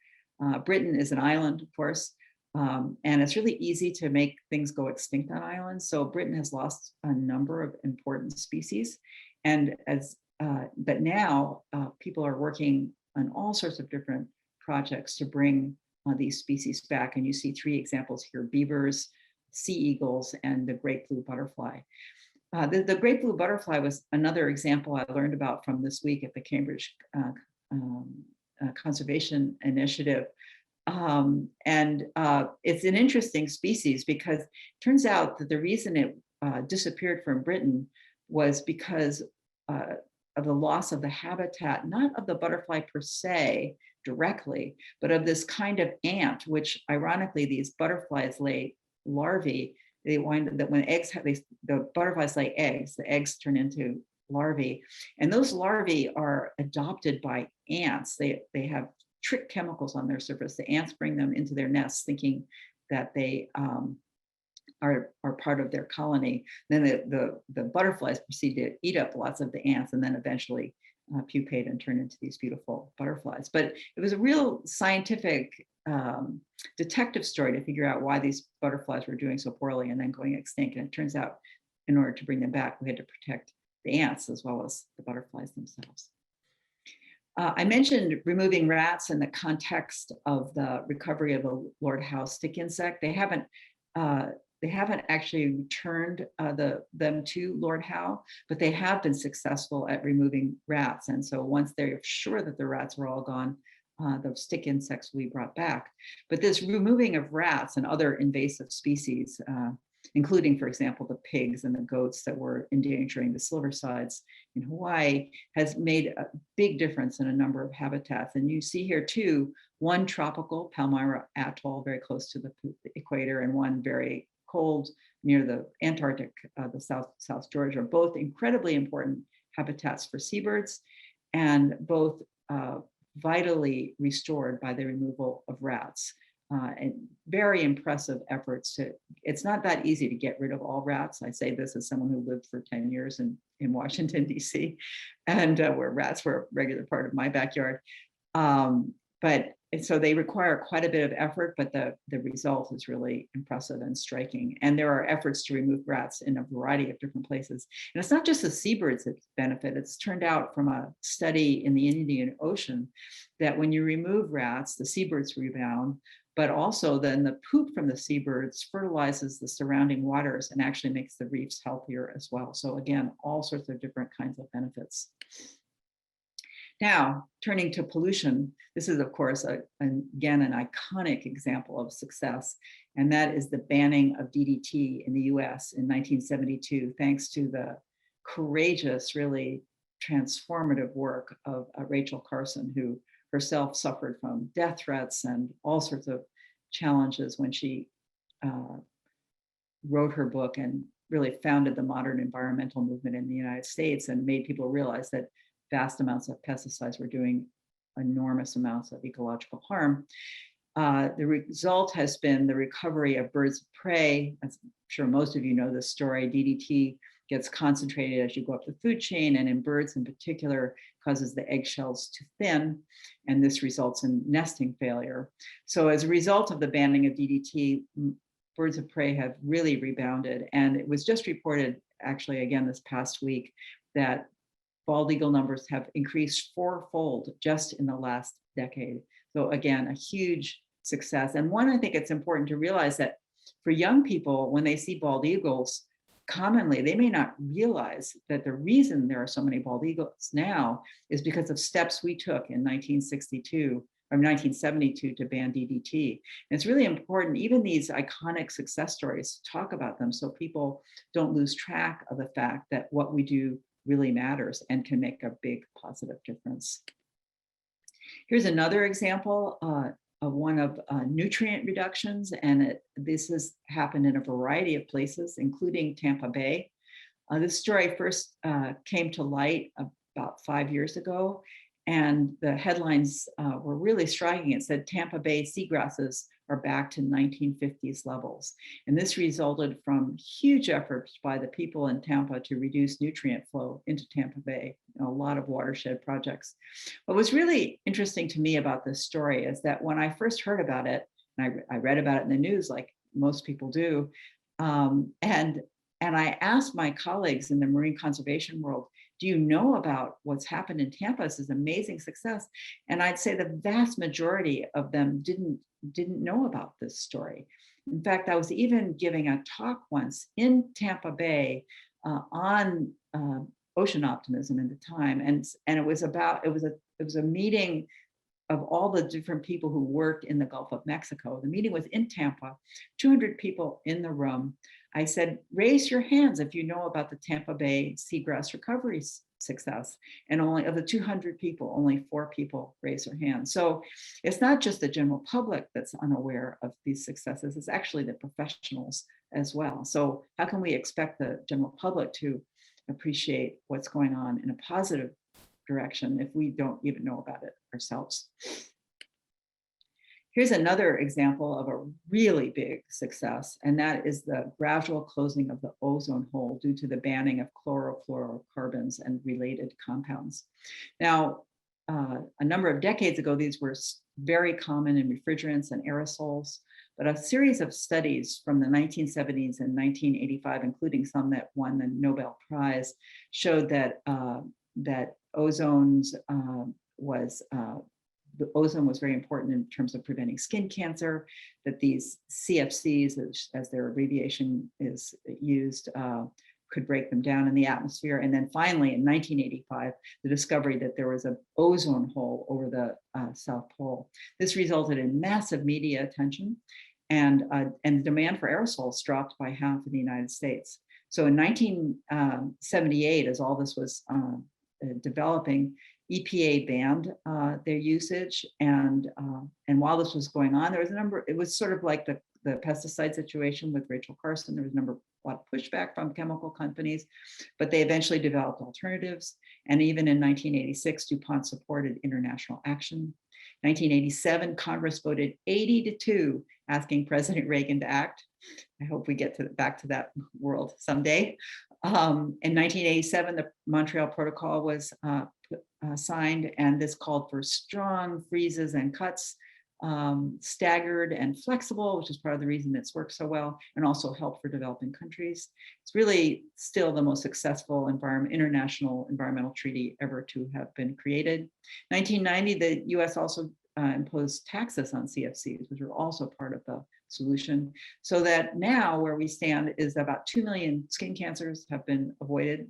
Britain is an island, of course, and it's really easy to make things go extinct on islands. So Britain has lost a number of important species, and but now people are working on all sorts of different projects to bring these species back. And you see 3 examples here: beavers, sea eagles, and the great blue butterfly. The great blue butterfly was another example I learned about from this week at the Cambridge Conservation Initiative. It's an interesting species because it turns out that the reason it disappeared from Britain was because of the loss of the habitat, not of the butterfly per se directly, but of this kind of ant, which ironically these butterflies lay larvae. They wind up that when eggs have the butterflies lay eggs, the eggs turn into larvae, and those larvae are adopted by ants. They have trick chemicals on their surface. The ants bring them into their nests thinking that they are part of their colony. Then the butterflies proceed to eat up lots of the ants and then eventually pupate and turn into these beautiful butterflies. But it was a real scientific detective story to figure out why these butterflies were doing so poorly and then going extinct. And it turns out in order to bring them back, we had to protect the ants as well as the butterflies themselves. I mentioned removing rats in the context of the recovery of the Lord Howe stick insect. They haven't actually returned them to Lord Howe, but they have been successful at removing rats. And so once they're sure that the rats were all gone, the stick insects will be brought back. But this removing of rats and other invasive species, including, for example, the pigs and the goats that were endangering the silversides in Hawaii, has made a big difference in a number of habitats. And you see here too, one tropical, Palmyra Atoll, very close to the equator, and one very cold near the Antarctic, the South Georgia, both incredibly important habitats for seabirds, and both vitally restored by the removal of rats. And very impressive efforts to, it's not that easy to get rid of all rats. I say this as someone who lived for 10 years in Washington, DC, and where rats were a regular part of my backyard. And so they require quite a bit of effort, but the result is really impressive and striking. And there are efforts to remove rats in a variety of different places. And it's not just the seabirds that benefit. It's turned out from a study in the Indian Ocean that when you remove rats, the seabirds rebound, but also then the poop from the seabirds fertilizes the surrounding waters and actually makes the reefs healthier as well. So again, all sorts of different kinds of benefits. Now, turning to pollution, this is, of course, again, an iconic example of success, and that is the banning of DDT in the US in 1972, thanks to the courageous, really transformative work of Rachel Carson, who herself suffered from death threats and all sorts of challenges when she wrote her book and really founded the modern environmental movement in the United States and made people realize that vast amounts of pesticides were doing enormous amounts of ecological harm. The result has been the recovery of birds of prey. As I'm sure most of you know this story, DDT gets concentrated as you go up the food chain, and in birds in particular, causes the eggshells to thin, and this results in nesting failure. So as a result of the banning of DDT, birds of prey have really rebounded. And it was just reported, actually, again, this past week, that bald eagle numbers have increased 4-fold just in the last decade. So again, a huge success. And one, I think it's important to realize that for young people, when they see bald eagles, commonly they may not realize that the reason there are so many bald eagles now is because of steps we took in 1962 or 1972 to ban DDT. And it's really important, even these iconic success stories, to talk about them so people don't lose track of the fact that what we do really matters and can make a big positive difference. Here's another example of one of nutrient reductions, and this has happened in a variety of places, including Tampa Bay. This story first came to light about 5 years ago, and the headlines were really striking. It said Tampa Bay seagrasses are back to 1950s levels. And this resulted from huge efforts by the people in Tampa to reduce nutrient flow into Tampa Bay, a lot of watershed projects. What was really interesting to me about this story is that when I first heard about it, and I read about it in the news like most people do, and I asked my colleagues in the marine conservation world, do you know about what's happened in Tampa? This is amazing success. And I'd say the vast majority of them didn't know about this story. In fact, I was even giving a talk once in Tampa Bay on ocean optimism at the time, and it was a meeting of all the different people who worked in the Gulf of Mexico. The meeting was in Tampa, 200 people in the room. I said, raise your hands if you know about the Tampa Bay seagrass recovery success. And only of the 200 people, only 4 people raised their hands. So it's not just the general public that's unaware of these successes, it's actually the professionals as well. So how can we expect the general public to appreciate what's going on in a positive direction if we don't even know about it ourselves? Here's another example of a really big success, and that is the gradual closing of the ozone hole due to the banning of chlorofluorocarbons and related compounds. Now, a number of decades ago, these were very common in refrigerants and aerosols, but a series of studies from the 1970s and 1985, including some that won the Nobel Prize, showed that the ozone was very important in terms of preventing skin cancer, that these CFCs, as their abbreviation is used, could break them down in the atmosphere. And then finally, in 1985, the discovery that there was an ozone hole over the South Pole. This resulted in massive media attention, and demand for aerosols dropped by half in the United States. So in 1978, as all this was developing, EPA banned their usage, and while this was going on, there was a number. It was sort of like the pesticide situation with Rachel Carson. There was a lot of pushback from chemical companies, but they eventually developed alternatives. And even in 1986, DuPont supported international action. 1987, Congress voted 80-2, asking President Reagan to act. I hope we get back to that world someday. In 1987, the Montreal Protocol was signed, and this called for strong freezes and cuts, staggered and flexible, which is part of the reason it's worked so well, and also help for developing countries. It's really still the most successful international environmental treaty ever to have been created. 1990, the US also imposed taxes on CFCs, which were also part of the solution, so that now where we stand is about 2 million skin cancers have been avoided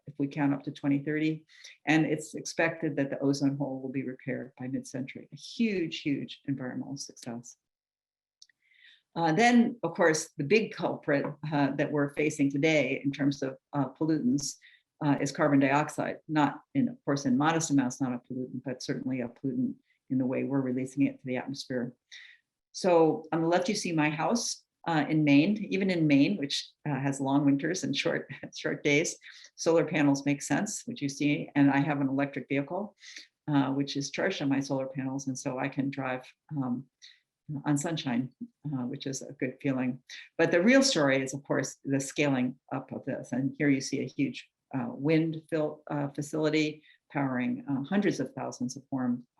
if we count up to 2030. And it's expected that the ozone hole will be repaired by mid-century. A huge, huge environmental success. Then, of course, the big culprit that we're facing today in terms of pollutants is carbon dioxide. Not, of course, in modest amounts, not a pollutant, but certainly a pollutant in the way we're releasing it to the atmosphere. So on the left, you see my house in Maine. Even in Maine, which has long winters and short days, solar panels make sense, which you see. And I have an electric vehicle, which is charged on my solar panels. And so I can drive on sunshine, which is a good feeling. But the real story is, of course, the scaling up of this. And here you see a huge wind facility powering hundreds of thousands of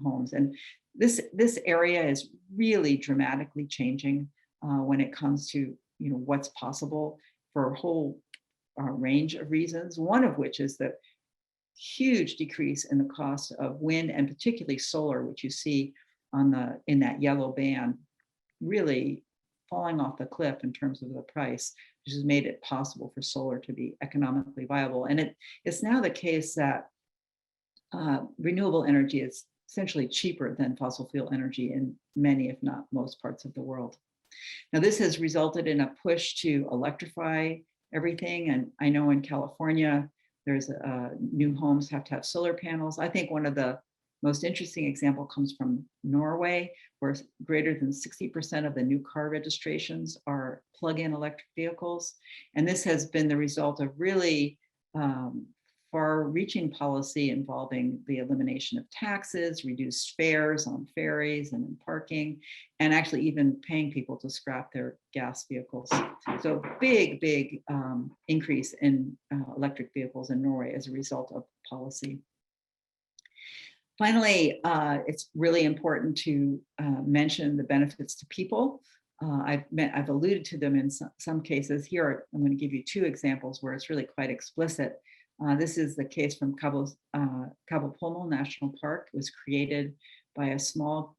homes. And this area is really dramatically changing when it comes to what's possible for a whole range of reasons. One of which is the huge decrease in the cost of wind, and particularly solar, which you see in that yellow band, really falling off the cliff in terms of the price, which has made it possible for solar to be economically viable. And it's now the case that renewable energy is essentially cheaper than fossil fuel energy in many, if not most, parts of the world. Now, this has resulted in a push to electrify everything. And I know in California, there's new homes have to have solar panels. I think one of the most interesting example comes from Norway, where greater than 60% of the new car registrations are plug-in electric vehicles. And this has been the result of really far-reaching policy involving the elimination of taxes, reduced fares on ferries and in parking, and actually even paying people to scrap their gas vehicles. So big increase in electric vehicles in Norway as a result of policy. Finally, it's really important to mention the benefits to people. I've alluded to them in some cases. Here, I'm going to give you 2 examples where it's really quite explicit. This is the case from Cabo Pulmo National Park. It was created by a small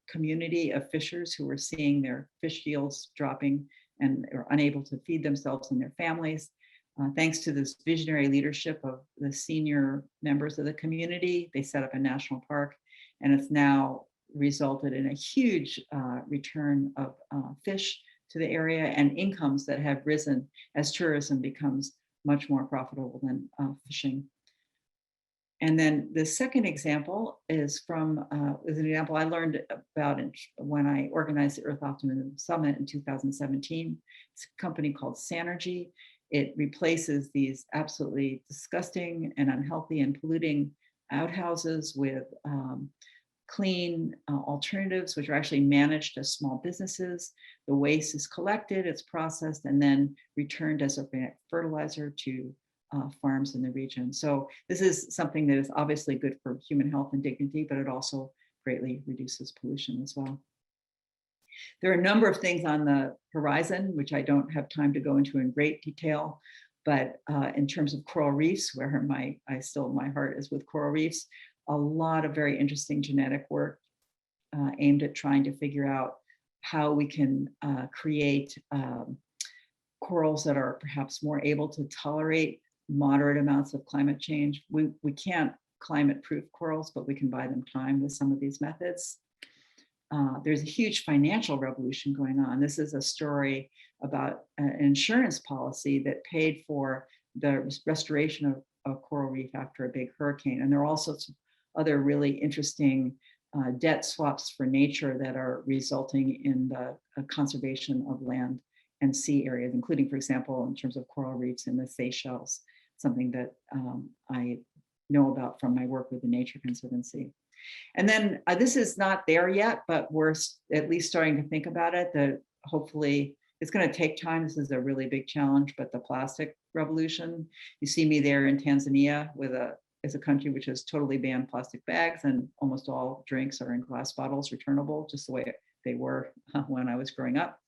community of fishers who were seeing their fish yields dropping and are unable to feed themselves and their families. Thanks to this visionary leadership of the senior members of the community, they set up a national park, and it's now resulted in a huge return of fish to the area and incomes that have risen as tourism becomes much more profitable than fishing. And then the second example is from is an example I learned about when I organized the Earth Optimism Summit in 2017. It's a company called Sanergy. It replaces these absolutely disgusting and unhealthy and polluting outhouses with clean alternatives, which are actually managed as small businesses. The waste is collected, it's processed, and then returned as organic fertilizer to farms in the region. So this is something that is obviously good for human health and dignity, but it also greatly reduces pollution as well. There are a number of things on the horizon, which I don't have time to go into in great detail, but in terms of coral reefs, where my heart is with coral reefs, a lot of very interesting genetic work aimed at trying to figure out how we can create corals that are perhaps more able to tolerate moderate amounts of climate change. We can't climate-proof corals, but we can buy them time with some of these methods. There's a huge financial revolution going on. This is a story about an insurance policy that paid for the restoration of a coral reef after a big hurricane. And there are all sorts of other really interesting debt swaps for nature that are resulting in the conservation of land and sea areas, including, for example, in terms of coral reefs in the Seychelles, something that I know about from my work with the Nature Conservancy. And then this is not there yet, but we're at least starting to think about it. That hopefully it's going to take time. This is a really big challenge, but the plastic revolution, you see me there in Tanzania as a country which has totally banned plastic bags, and almost all drinks are in glass bottles, returnable, just the way they were when I was growing up.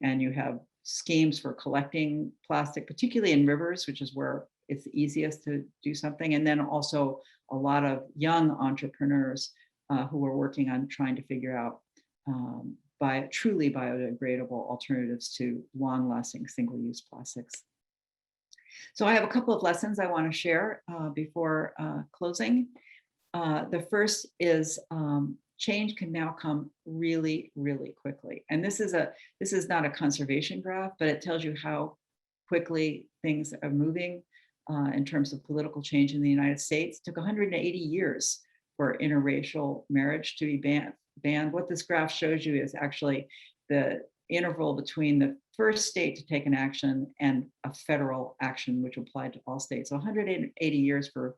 And you have schemes for collecting plastic, particularly in rivers, which is where it's easiest to do something. And then also a lot of young entrepreneurs who are working on trying to figure out truly biodegradable alternatives to long-lasting single-use plastics. So I have a couple of lessons I want to share before closing. The first is change can now come really, really quickly. And this is not a conservation graph, but it tells you how quickly things are moving in terms of political change in the United States. It took 180 years for interracial marriage to be banned. What this graph shows you is actually the interval between the first state to take an action and a federal action, which applied to all states. So 180 years for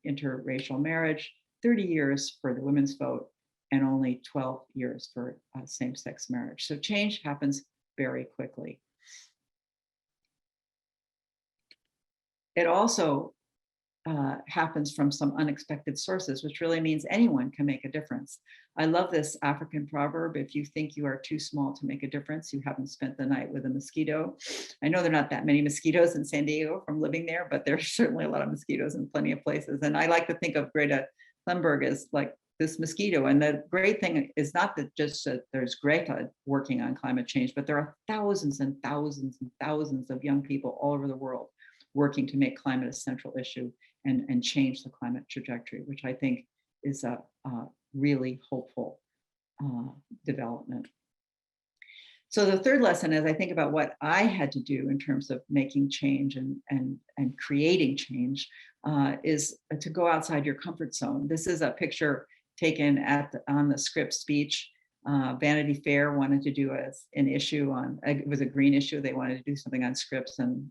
interracial marriage, 30 years for the women's vote, and only 12 years for same-sex marriage. So change happens very quickly. It also happens from some unexpected sources, which really means anyone can make a difference. I love this African proverb: if you think you are too small to make a difference, you haven't spent the night with a mosquito. I know there are not that many mosquitoes in San Diego from living there, but there's certainly a lot of mosquitoes in plenty of places. And I like to think of Greta Thunberg as like this mosquito. And the great thing is not that just that there's Greta working on climate change, but there are thousands and thousands and thousands of young people all over the world working to make climate a central issue and change the climate trajectory, which I think is a really hopeful development. So the third lesson, as I think about what I had to do in terms of making change and creating change, is to go outside your comfort zone. This is a picture taken on the Scripps speech. Vanity Fair wanted to do an issue on, it was a green issue. They wanted to do something on Scripps and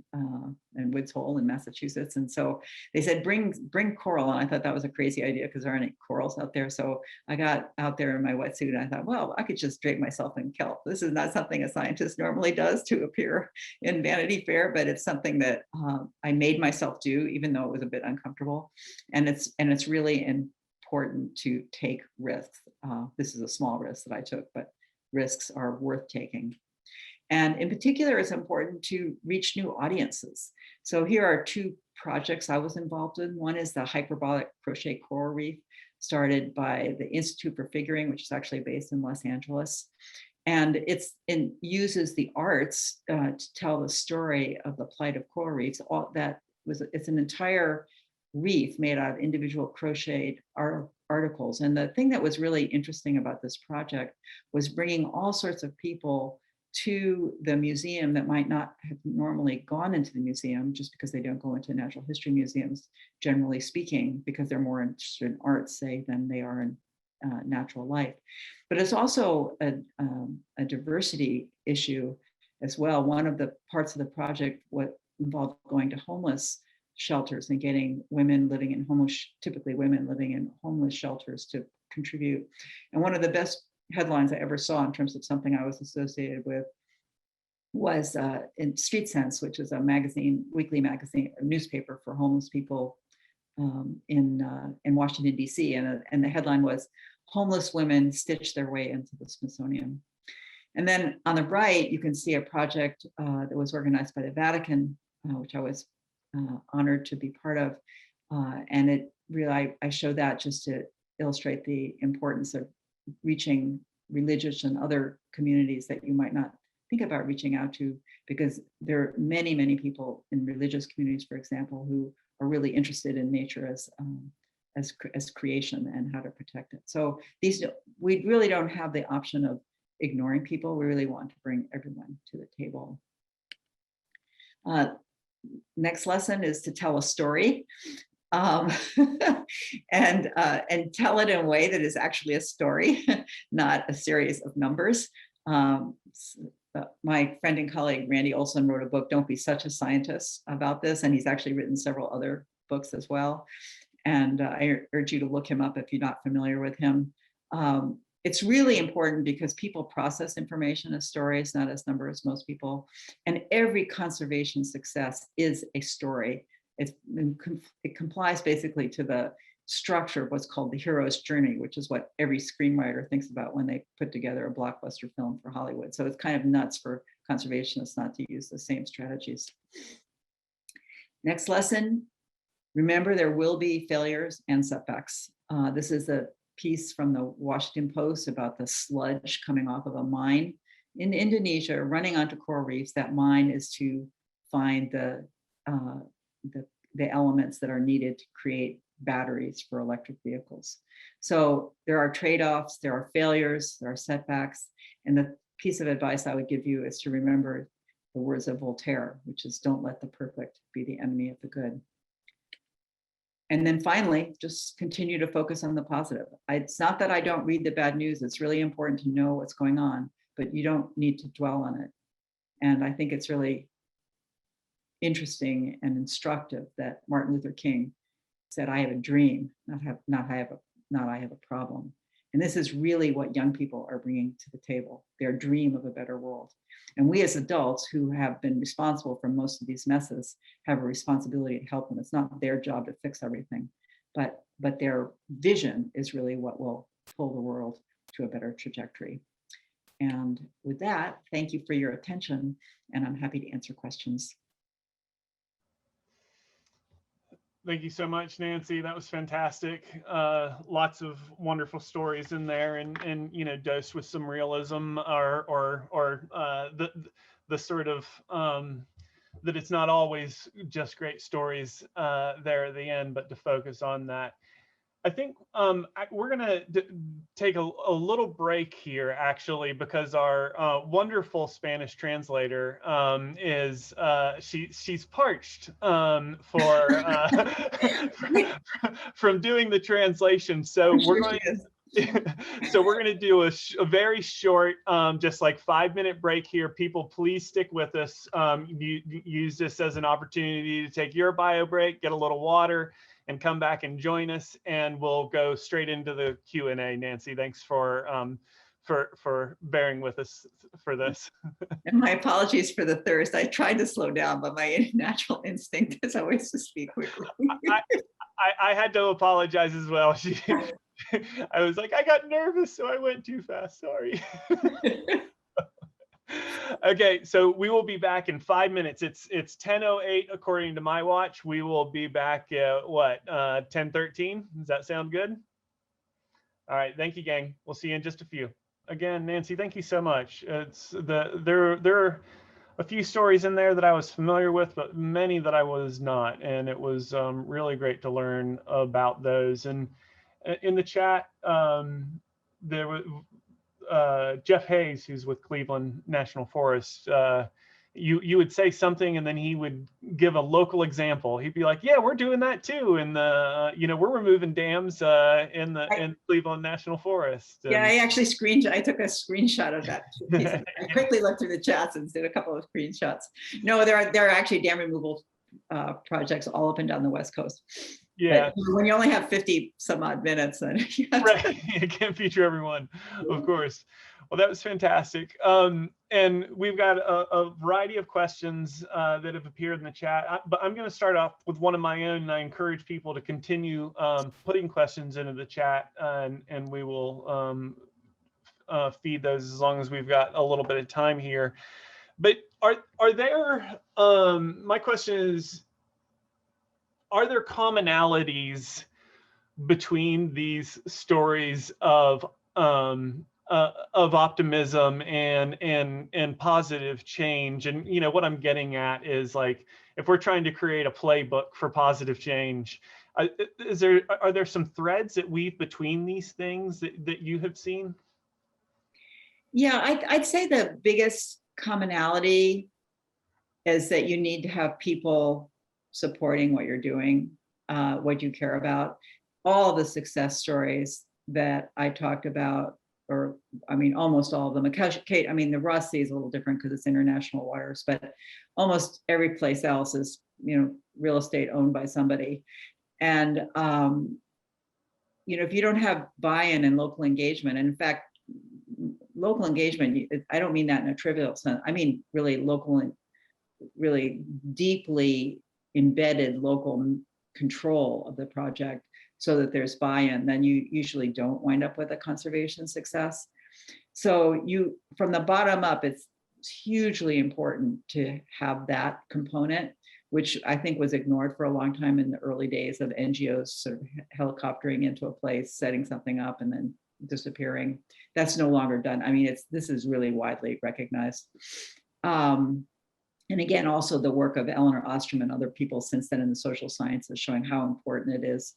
Woods Hole in Massachusetts. And so they said, bring coral. And I thought that was a crazy idea because there aren't any corals out there. So I got out there in my wetsuit and I thought, well, I could just drape myself in kelp. This is not something a scientist normally does to appear in Vanity Fair, but it's something that I made myself do, even though it was a bit uncomfortable. And it's really important to take risks. This is a small risk that I took, but risks are worth taking. And in particular, it's important to reach new audiences. So here are two projects I was involved in. One is the hyperbolic crochet coral reef, started by the Institute for Figuring, which is actually based in Los Angeles. And it uses the arts to tell the story of the plight of coral reefs. It's an entire reef made out of individual crocheted articles. And the thing that was really interesting about this project was bringing all sorts of people to the museum that might not have normally gone into the museum, just because they don't go into natural history museums, generally speaking, because they're more interested in art, say, than they are in natural life. But it's also a diversity issue as well. One of the parts of the project involved going to homeless shelters and getting women living in typically women living in homeless shelters to contribute. And one of the best headlines I ever saw in terms of something I was associated with was in Street Sense, which is a weekly magazine, a newspaper for homeless people in Washington, D.C. And the headline was, "Homeless Women Stitch Their Way into the Smithsonian." And then on the right, you can see a project that was organized by the Vatican, which I was honored to be part of. And it really, I show that just to illustrate the importance of reaching religious and other communities that you might not think about reaching out to, because there are many, many people in religious communities, for example, who are really interested in nature as creation and how to protect it. So we really don't have the option of ignoring people. We really want to bring everyone to the table. Next lesson is to tell a story. And tell it in a way that is actually a story, not a series of numbers. My friend and colleague Randy Olson wrote a book, "Don't Be Such a Scientist," about this, and he's actually written several other books as well. And I urge you to look him up if you're not familiar with him. It's really important because people process information as stories, not as numbers, most people. And every conservation success is a story. It complies basically to the structure of what's called the hero's journey, which is what every screenwriter thinks about when they put together a blockbuster film for Hollywood. So it's kind of nuts for conservationists not to use the same strategies. Next lesson, remember there will be failures and setbacks. This is a piece from the Washington Post about the sludge coming off of a mine in Indonesia, running onto coral reefs. That mine is to find the elements that are needed to create batteries for electric vehicles. So there are trade-offs, there are failures, there are setbacks. And the piece of advice I would give you is to remember the words of Voltaire, which is, "Don't let the perfect be the enemy of the good." And then finally, just continue to focus on the positive. It's not that I don't read the bad news. It's really important to know what's going on, but you don't need to dwell on it. And I think it's really interesting and instructive that Martin Luther King said, "I have a dream, not I have a problem." And this is really what young people are bringing to the table, their dream of a better world. And we as adults who have been responsible for most of these messes have a responsibility to help them. It's not their job to fix everything, but their vision is really what will pull the world to a better trajectory. And with that, thank you for your attention, and I'm happy to answer questions. Thank you so much, Nancy. That was fantastic. Lots of wonderful stories in there, and dosed with some realism, or the sort of that it's not always just great stories there at the end, but to focus on that. I think we're going to take a little break here, actually, because our wonderful Spanish translator is she's parched from doing the translation. So we're going to do a very short, just like 5-minute break here. People, please stick with us. Use this as an opportunity to take your bio break, get a little water, and come back and join us, and we'll go straight into the Q&A. Nancy, thanks for bearing with us for this. And my apologies for the thirst. I tried to slow down, but my natural instinct is always to speak quickly. I had to apologize as well. I was like, I got nervous, so I went too fast. Sorry. Okay, so we will be back in 5 minutes. It's 10:08 according to my watch. We will be back at what, 10:13? Does that sound good? All right, thank you, gang. We'll see you in just a few. Again, Nancy, thank you so much. There are a few stories in there that I was familiar with, but many that I was not, and it was really great to learn about those. And in the chat, there was Jeff Hayes, who's with Cleveland National Forest. You would say something, and then he would give a local example. He'd be like, "Yeah, we're doing that too, and we're removing dams in Cleveland National Forest." And, yeah, I actually I took a screenshot of that piece. I quickly looked through the chats and did a couple of screenshots. No, there are actually dam removal projects all up and down the West Coast. yeah, but when you only have 50 some odd minutes, then right, you can't feature everyone, of course. Well, that was fantastic. And we've got a variety of questions that have appeared in the chat, but I'm going to start off with one of my own, and I encourage people to continue putting questions into the chat, and we will feed those as long as we've got a little bit of time here. But are there, my question is, are there commonalities between these stories of optimism and positive change? And what I'm getting at is, like, if we're trying to create a playbook for positive change, are there some threads that weave between these things that you have seen? Yeah, I'd say the biggest commonality is that you need to have people supporting what you're doing, what you care about. All the success stories that I talked about, or I mean, almost all of them. Kate, I mean, the Ross Sea is a little different because it's international waters, but almost every place else is, real estate owned by somebody. And, if you don't have buy-in and local engagement, and in fact, local engagement, I don't mean that in a trivial sense. I mean, really local and really deeply embedded local control of the project so that there's buy-in, then you usually don't wind up with a conservation success. So from the bottom up, it's hugely important to have that component, which I think was ignored for a long time in the early days of NGOs sort of helicoptering into a place, setting something up, and then disappearing. That's no longer done. I mean, this is really widely recognized. And again, also the work of Eleanor Ostrom and other people since then in the social sciences showing how important it is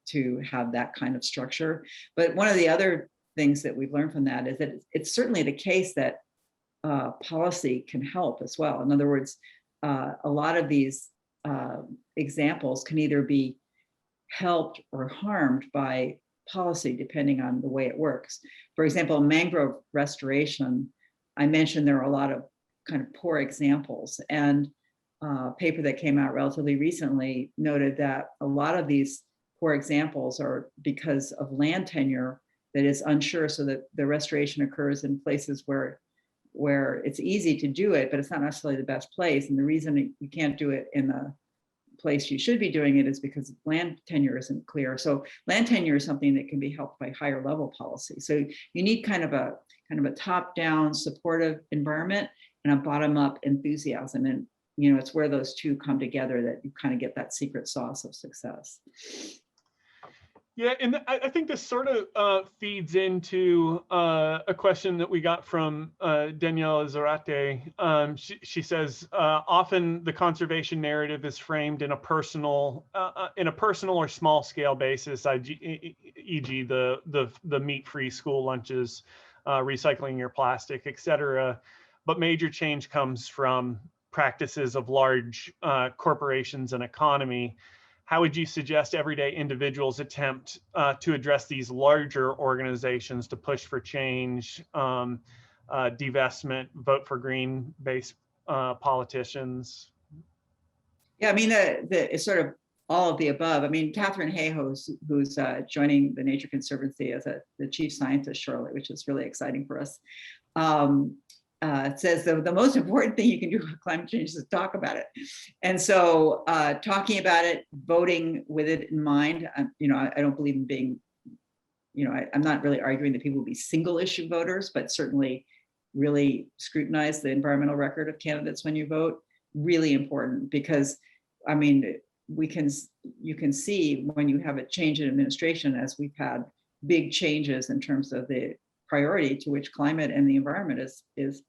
to have that kind of structure. But one of the other things that we've learned from that is that it's certainly the case that policy can help as well. In other words, a lot of these examples can either be helped or harmed by policy, depending on the way it works. For example, mangrove restoration, I mentioned there are a lot of kind of poor examples, and a paper that came out relatively recently noted that a lot of these poor examples are because of land tenure that is unsure, so that the restoration occurs in places where it's easy to do it, but it's not necessarily the best place. And the reason you can't do it in the place you should be doing it is because land tenure isn't clear. So land tenure is something that can be helped by higher level policy. So you need kind of a top-down supportive environment and a bottom-up enthusiasm. And it's where those two come together that you kind of get that secret sauce of success. Yeah, and I think this sort of feeds into a question that we got from Danielle Zarate. She says often the conservation narrative is framed in a personal or small scale basis, e.g. the meat-free school lunches, recycling your plastic, etc. But major change comes from practices of large corporations and economy. How would you suggest everyday individuals attempt to address these larger organizations to push for change, divestment, vote for green-based politicians? Yeah, I mean, it's sort of all of the above. I mean, Catherine Hayhoe, who's joining the Nature Conservancy as the chief scientist shortly, which is really exciting for us, says the most important thing you can do with climate change is to talk about it. And so talking about it, voting with it in mind, I don't believe in being, I'm not really arguing that people will be single issue voters, but certainly really scrutinize the environmental record of candidates when you vote. Really important, because I mean, you can see when you have a change in administration, as we've had big changes in terms of the priority to which climate and the environment is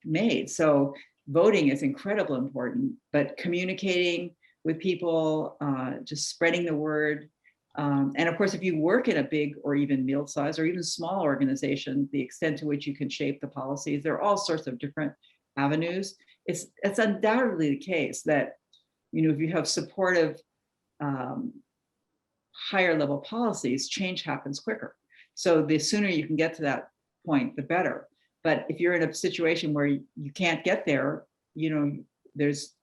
made. So voting is incredibly important, but communicating with people, just spreading the word. And of course, if you work in a big or even middle-sized or even small organization, the extent to which you can shape the policies, there are all sorts of different avenues. It's undoubtedly the case that, if you have supportive, higher level policies, change happens quicker. So the sooner you can get to that point, the better. But if you're in a situation where you can't get there, it's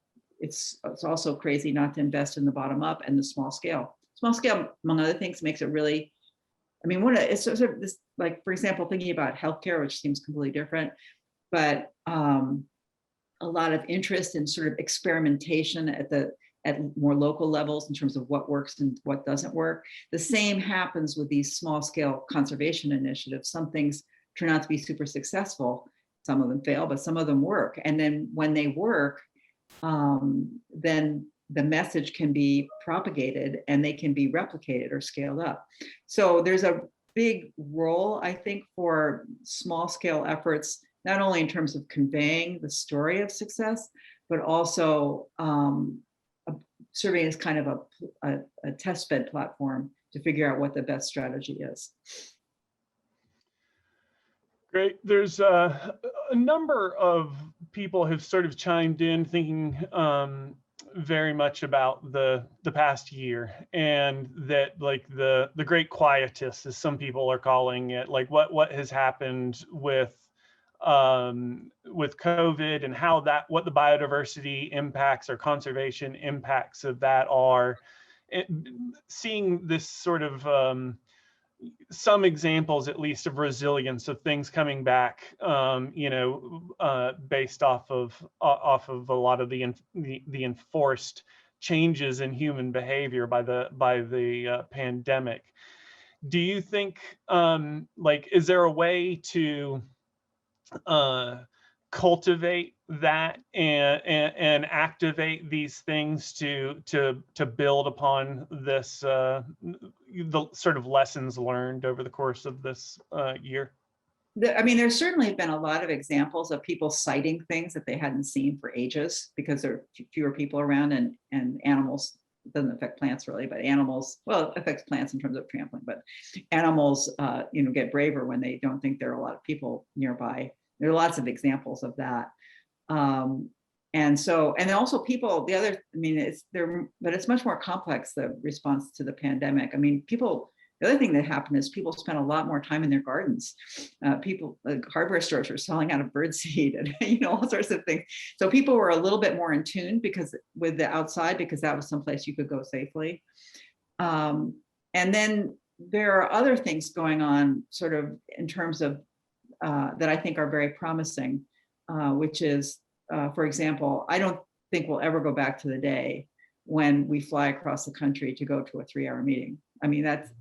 also crazy not to invest in the bottom up and the small scale. Small scale, among other things, makes it really, it's sort of this, like, for example, thinking about healthcare, which seems completely different, but a lot of interest in sort of experimentation at more local levels in terms of what works and what doesn't work. The same happens with these small scale conservation initiatives. Some things turn out to be super successful. Some of them fail, but some of them work. And then when they work, then the message can be propagated and they can be replicated or scaled up. So there's a big role, I think, for small scale efforts, not only in terms of conveying the story of success, but also serving as kind of a test bed platform to figure out what the best strategy is. Great. There's a number of people have sort of chimed in thinking very much about the past year, and that, like, the great quietus, as some people are calling it, like what has happened with COVID and what the biodiversity impacts or conservation impacts of that are. Seeing this sort of some examples, at least, of resilience, of things coming back, based off of a lot of the enforced changes in human behavior by the pandemic. Do you think, is there a way to cultivate that and activate these things to build upon this, the sort of lessons learned over the course of this year? There's certainly been a lot of examples of people citing things that they hadn't seen for ages, because there are fewer people around, and animals, it doesn't affect plants really, but animals, well, it affects plants in terms of trampling, but animals, get braver when they don't think there are a lot of people nearby. There are lots of examples of that. And also people, but it's much more complex, the response to the pandemic. The other thing that happened is people spent a lot more time in their gardens. Like hardware stores were selling out of birdseed and, all sorts of things. So people were a little bit more in tune with the outside, because that was someplace you could go safely. And then there are other things going on sort of in terms of that I think are very promising, which is, for example, I don't think we'll ever go back to the day when we fly across the country to go to a 3-hour meeting. That's,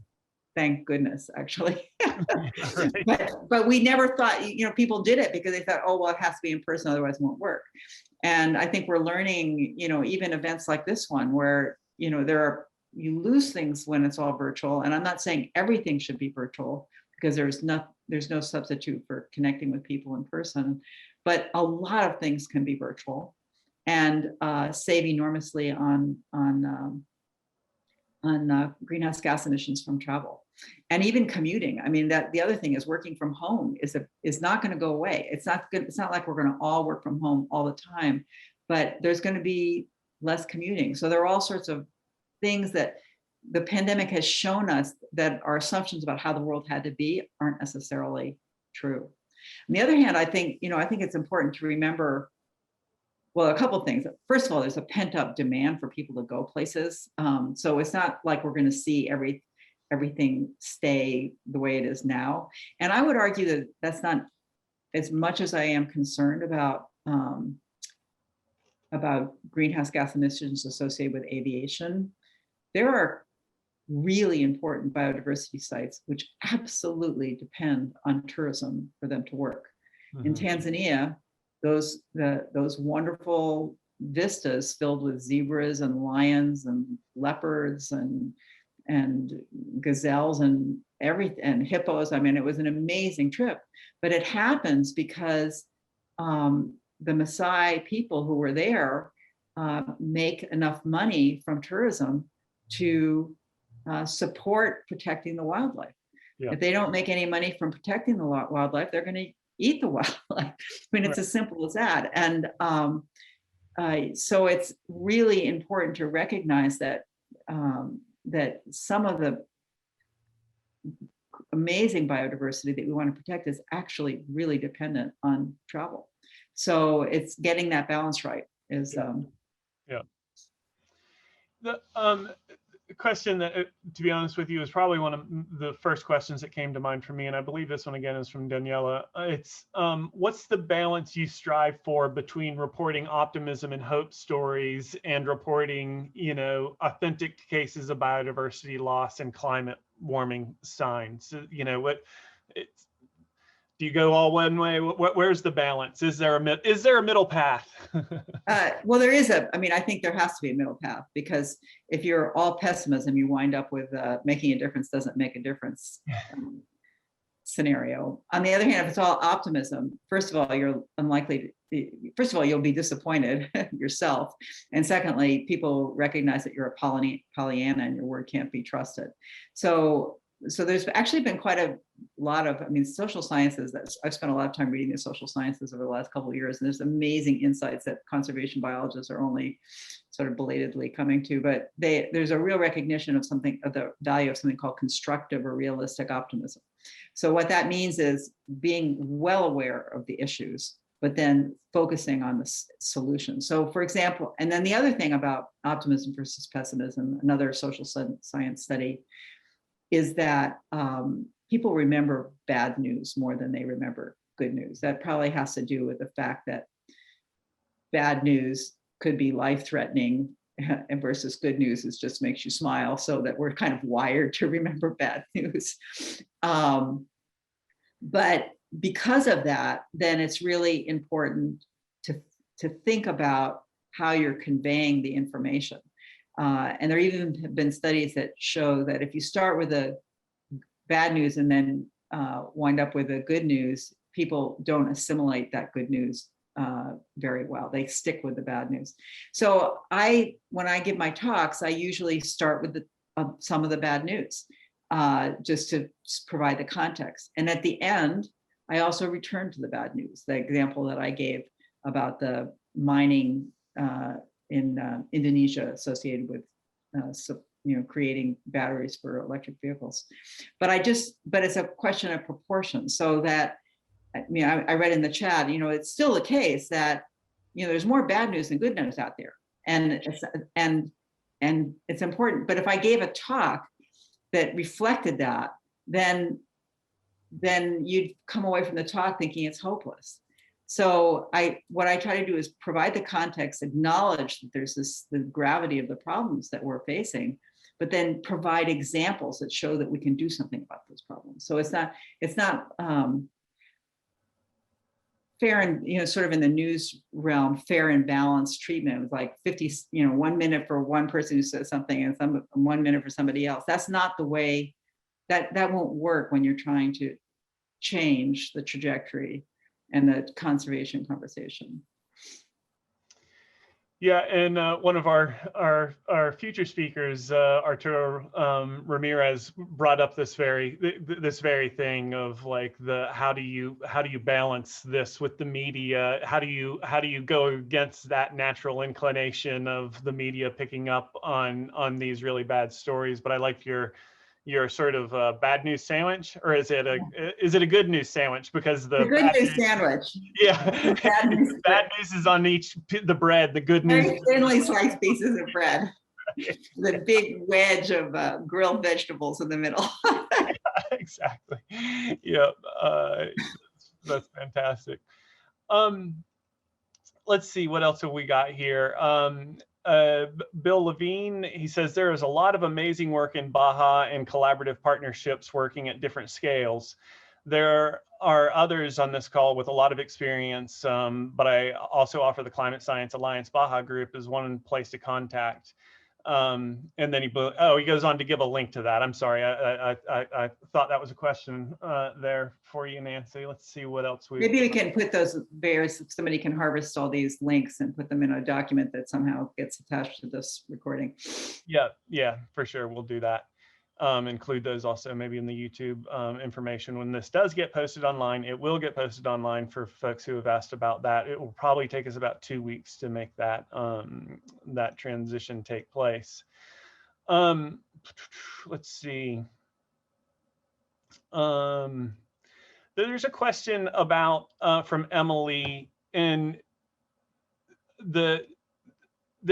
thank goodness, actually. Right. But we never thought, people did it because they thought, oh, well, it has to be in person, otherwise it won't work. And I think we're learning, even events like this one, where, you lose things when it's all virtual. And I'm not saying everything should be virtual, because there's no substitute for connecting with people in person, but a lot of things can be virtual and save enormously on greenhouse gas emissions from travel, and even commuting. That the other thing is, working from home is not going to go away. It's not like we're going to all work from home all the time, but there's going to be less commuting. So there are all sorts of things that the pandemic has shown us that our assumptions about how the world had to be aren't necessarily true. On the other hand, I think it's important to remember, well, a couple of things. First of all, there's a pent-up demand for people to go places. So it's not like we're going to see everything stay the way it is now. And I would argue that that's not, as much as I am concerned about greenhouse gas emissions associated with aviation, there are really important biodiversity sites, which absolutely depend on tourism for them to work. In Tanzania, those wonderful vistas filled with zebras and lions and leopards and gazelles and everything, and hippos. I mean, it was an amazing trip, but it happens because the Maasai people who were there make enough money from tourism to support protecting the wildlife. Yeah. If they don't make any money from protecting the wildlife, they're going to eat the wildlife. I mean, it's as simple as that. And so it's really important to recognize that that some of the amazing biodiversity that we want to protect is actually really dependent on travel. So it's getting that balance right is yeah. The question that, to be honest with you, is probably one of the first questions that came to mind for me, and I believe this one again is from Daniela. It's what's the balance you strive for between reporting optimism and hope stories and reporting, you know, authentic cases of biodiversity loss and climate warming signs? You know, what it's, do you go all one way? Where's the balance? Is there a middle path? Well, there is I mean, I think there has to be a middle path, because if you're all pessimism, you wind up with making a difference doesn't make a difference scenario. On the other hand, if it's all optimism, first of all, you're unlikely to, first of all, you'll be disappointed yourself. And secondly, people recognize that you're a Pollyanna and your word can't be trusted. So there's actually been quite a lot of, I mean, social sciences, I've spent a lot of time reading the social sciences over the last couple of years, and there's amazing insights that conservation biologists are only sort of belatedly coming to, but there's a real recognition of the value of something called constructive or realistic optimism. So what that means is being well aware of the issues, but then focusing on the solution. So for example, and then the other thing about optimism versus pessimism, another social science study, is that people remember bad news more than they remember good news. That probably has to do with the fact that bad news could be life-threatening, and versus good news is just makes you smile, so that we're kind of wired to remember bad news. But because of that, then it's really important to think about how you're conveying the information. And there even have been studies that show that if you start with the bad news and then wind up with the good news, people don't assimilate that good news very well. They stick with the bad news. So when I give my talks, I usually start with some of the bad news, just to provide the context. And at the end, I also return to the bad news. The example that I gave about the mining in Indonesia associated with creating batteries for electric vehicles. But it's a question of proportion. So that, I mean, I read in the chat, it's still the case that, there's more bad news than good news out there. And it's important. But if I gave a talk that reflected that, then you'd come away from the talk thinking it's hopeless. So what I try to do is provide the context, acknowledge that there's the gravity of the problems that we're facing, but then provide examples that show that we can do something about those problems. So it's not fair and, sort of in the news realm, fair and balanced treatment with like 50, 1 minute for one person who says something and 1 minute for somebody else. That's not the way that won't work when you're trying to change the trajectory and the conservation conversation. Yeah, and one of our future speakers, Arturo Ramirez, brought up this very thing of like how do you balance this with the media? How do you go against that natural inclination of the media picking up on these really bad stories? But I like your sort of bad news sandwich, or is it a good news sandwich? Because the good news sandwich. Yeah, bad news is on the bread. The good news. Very thinly sliced pieces of bread. The big wedge of grilled vegetables in the middle. Yeah, exactly. Yeah, that's fantastic. Let's see, what else have we got here? Bill Levine, he says there is a lot of amazing work in Baja and collaborative partnerships working at different scales. There are others on this call with a lot of experience, but I also offer the Climate Science Alliance Baja group as one place to contact. And then he goes on to give a link to that. I'm sorry, I thought that was a question there for you, Nancy. Let's see what else maybe we can put those various, somebody can harvest all these links and put them in a document that somehow gets attached to this recording. Yeah, for sure, we'll do that. Include those also maybe in the YouTube information. When this does get posted online, it will get posted online for folks who have asked about that. It will probably take us about 2 weeks to make that that transition take place. Let's see. There's a question about from Emily, and that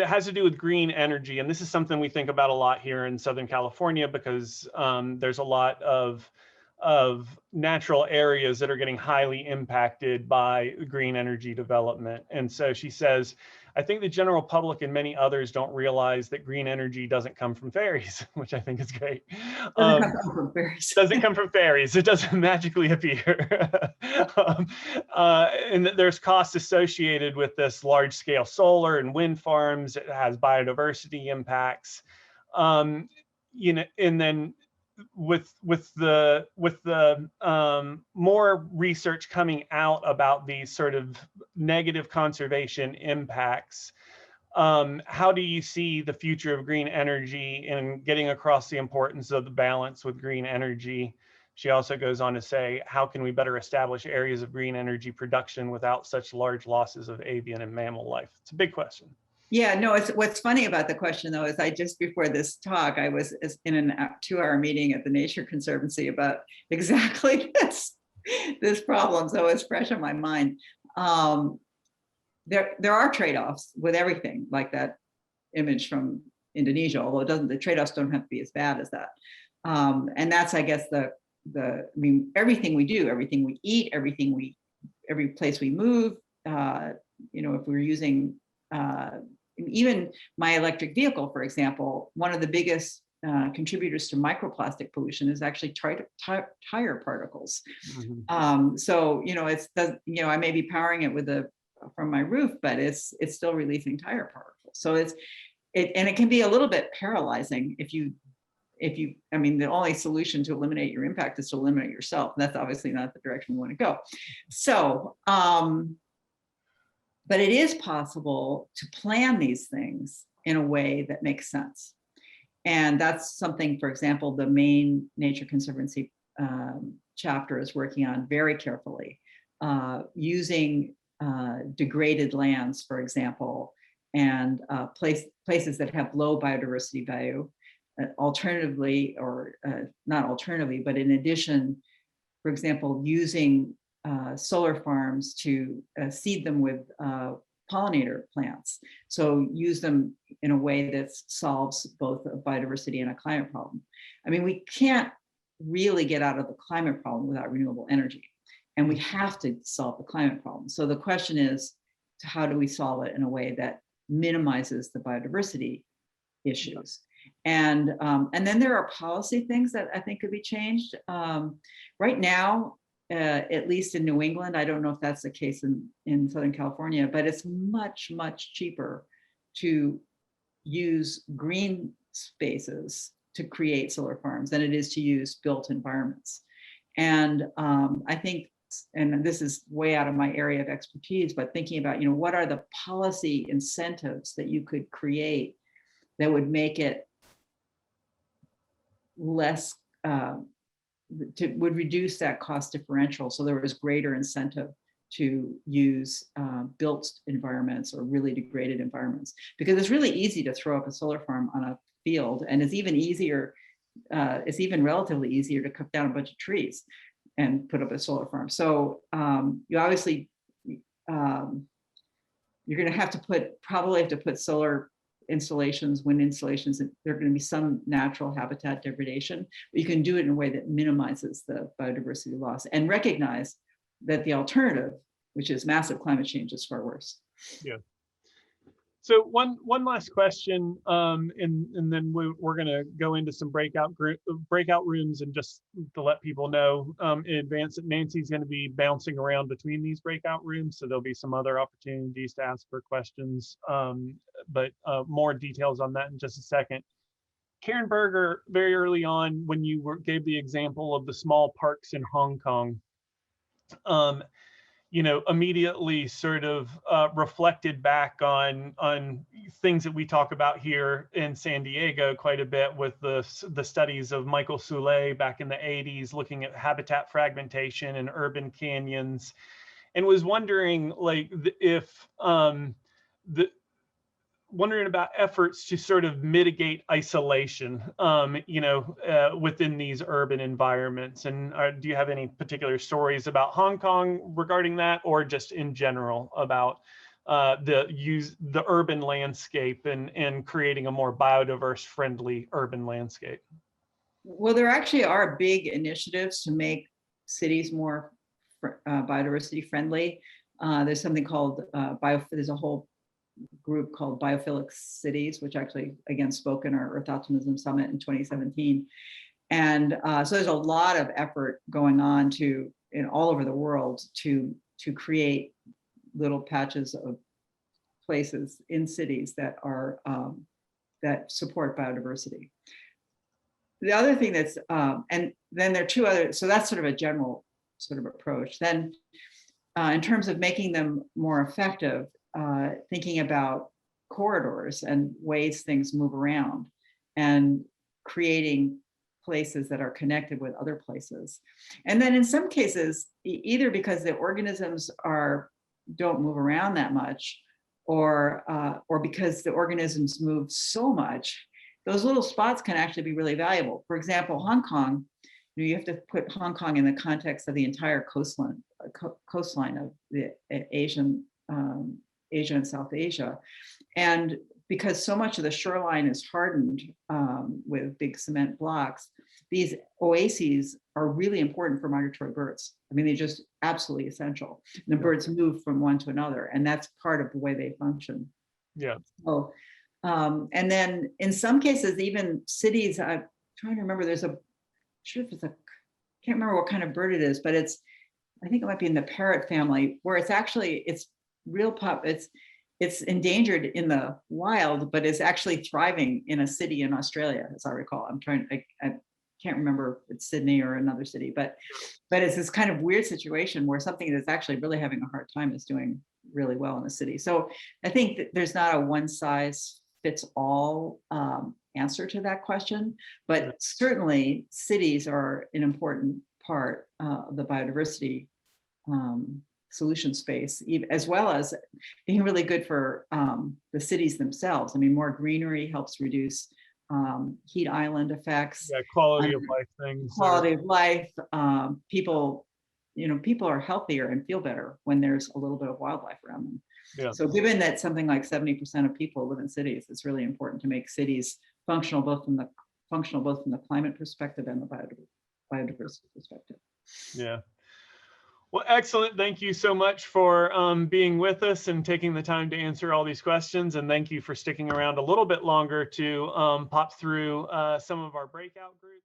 has to do with green energy. And this is something we think about a lot here in Southern California, because there's a lot of natural areas that are getting highly impacted by green energy development. And so she says, I think the general public and many others don't realize that green energy doesn't come from fairies, which I think is great. Doesn't come from fairies. Doesn't come from fairies. It doesn't magically appear. And there's costs associated with this large scale solar and wind farms. It has biodiversity impacts. You know, and then with the more research coming out about these sort of negative conservation impacts, how do you see the future of green energy and getting across the importance of the balance with green energy? She also goes on to say, how can we better establish areas of green energy production without such large losses of avian and mammal life? It's a big question. Yeah, no, it's what's funny about the question though, is I just before this talk, I was in a 2-hour meeting at the Nature Conservancy about exactly this problem. So it's fresh on my mind. There are trade-offs with everything, like that image from Indonesia, although the trade-offs don't have to be as bad as that. And that's, I guess, I mean, everything we do, everything we eat, every place we move, you know, if we're using, even my electric vehicle, for example, one of the biggest contributors to microplastic pollution is actually tire particles. Mm-hmm. So, you know, I may be powering it from my roof, but it's still releasing tire particles. So it can be a little bit paralyzing if you, I mean, the only solution to eliminate your impact is to eliminate yourself. And that's obviously not the direction we want to go. So, but it is possible to plan these things in a way that makes sense. And that's something, for example, the Maine Nature Conservancy chapter is working on very carefully, using degraded lands, for example, and places that have low biodiversity value, alternatively, or not alternatively, but in addition, for example, using solar farms to seed them with pollinator plants. So use them in a way that solves both a biodiversity and a climate problem. I mean, we can't really get out of the climate problem without renewable energy, and we have to solve the climate problem. So the question is, how do we solve it in a way that minimizes the biodiversity issues? And then there are policy things that I think could be changed. Right now, at least in New England, I don't know if that's the case in Southern California, but it's much, much cheaper to use green spaces to create solar farms than it is to use built environments. And I think, and this is way out of my area of expertise, but thinking about, you know, what are the policy incentives that you could create that would make it less, would reduce that cost differential, so there was greater incentive to use built environments or really degraded environments, because it's really easy to throw up a solar farm on a field, and it's even easier, it's even relatively easier to cut down a bunch of trees and put up a solar farm. So you obviously, you're going to probably have to put solar installations, wind installations, and there are going to be some natural habitat degradation, but you can do it in a way that minimizes the biodiversity loss and recognize that the alternative, which is massive climate change, is far worse. Yeah. So one last question, and then we're going to go into some breakout rooms, and just to let people know in advance that Nancy's going to be bouncing around between these breakout rooms, so there'll be some other opportunities to ask her questions, but more details on that in just a second. Karen Berger, very early on when you gave the example of the small parks in Hong Kong, you know, immediately sort of reflected back on things that we talk about here in San Diego quite a bit, with the studies of Michael Soule back in the 80s, looking at habitat fragmentation and urban canyons, and was wondering, like, if wondering about efforts to sort of mitigate isolation, you know, within these urban environments. And do you have any particular stories about Hong Kong regarding that, or just in general about the urban landscape and creating a more biodiverse friendly urban landscape? Well, there actually are big initiatives to make cities more biodiversity friendly. There's something called there's a whole group called Biophilic Cities, which actually again spoke in our Earth Optimism Summit in 2017. And so there's a lot of effort going on all over the world to create little patches of places in cities that are that support biodiversity. The other thing that's and then there are two other, so that's sort of a general sort of approach. Then in terms of making them more effective, thinking about corridors and ways things move around, and creating places that are connected with other places. And then in some cases, either because the organisms don't move around that much, or because the organisms move so much, those little spots can actually be really valuable. For example, Hong Kong, you have to put Hong Kong in the context of the entire coastline of the Asia and South Asia. And because so much of the shoreline is hardened with big cement blocks, these oases are really important for migratory birds. I mean, they're just absolutely essential. And the birds move from one to another, and that's part of the way they function. Yeah. So, and then in some cases, even cities, I'm trying to remember, can't remember what kind of bird it is, but I think it might be in the parrot family, where it's endangered in the wild, but it's actually thriving in a city in Australia, as I recall. I can't remember if it's Sydney or another city, but it's this kind of weird situation where something that's actually really having a hard time is doing really well in the city. So I think that there's not a one size fits all answer to that question, but certainly cities are an important part of the biodiversity solution space, as well as being really good for the cities themselves. I mean, more greenery helps reduce heat island effects. Yeah, quality of life things. Quality of life. People are healthier and feel better when there's a little bit of wildlife around them. Yeah. So given that something like 70% of people live in cities, it's really important to make cities functional both from the climate perspective and the biodiversity perspective. Yeah. Well, excellent. Thank you so much for being with us and taking the time to answer all these questions. And thank you for sticking around a little bit longer to pop through some of our breakout groups.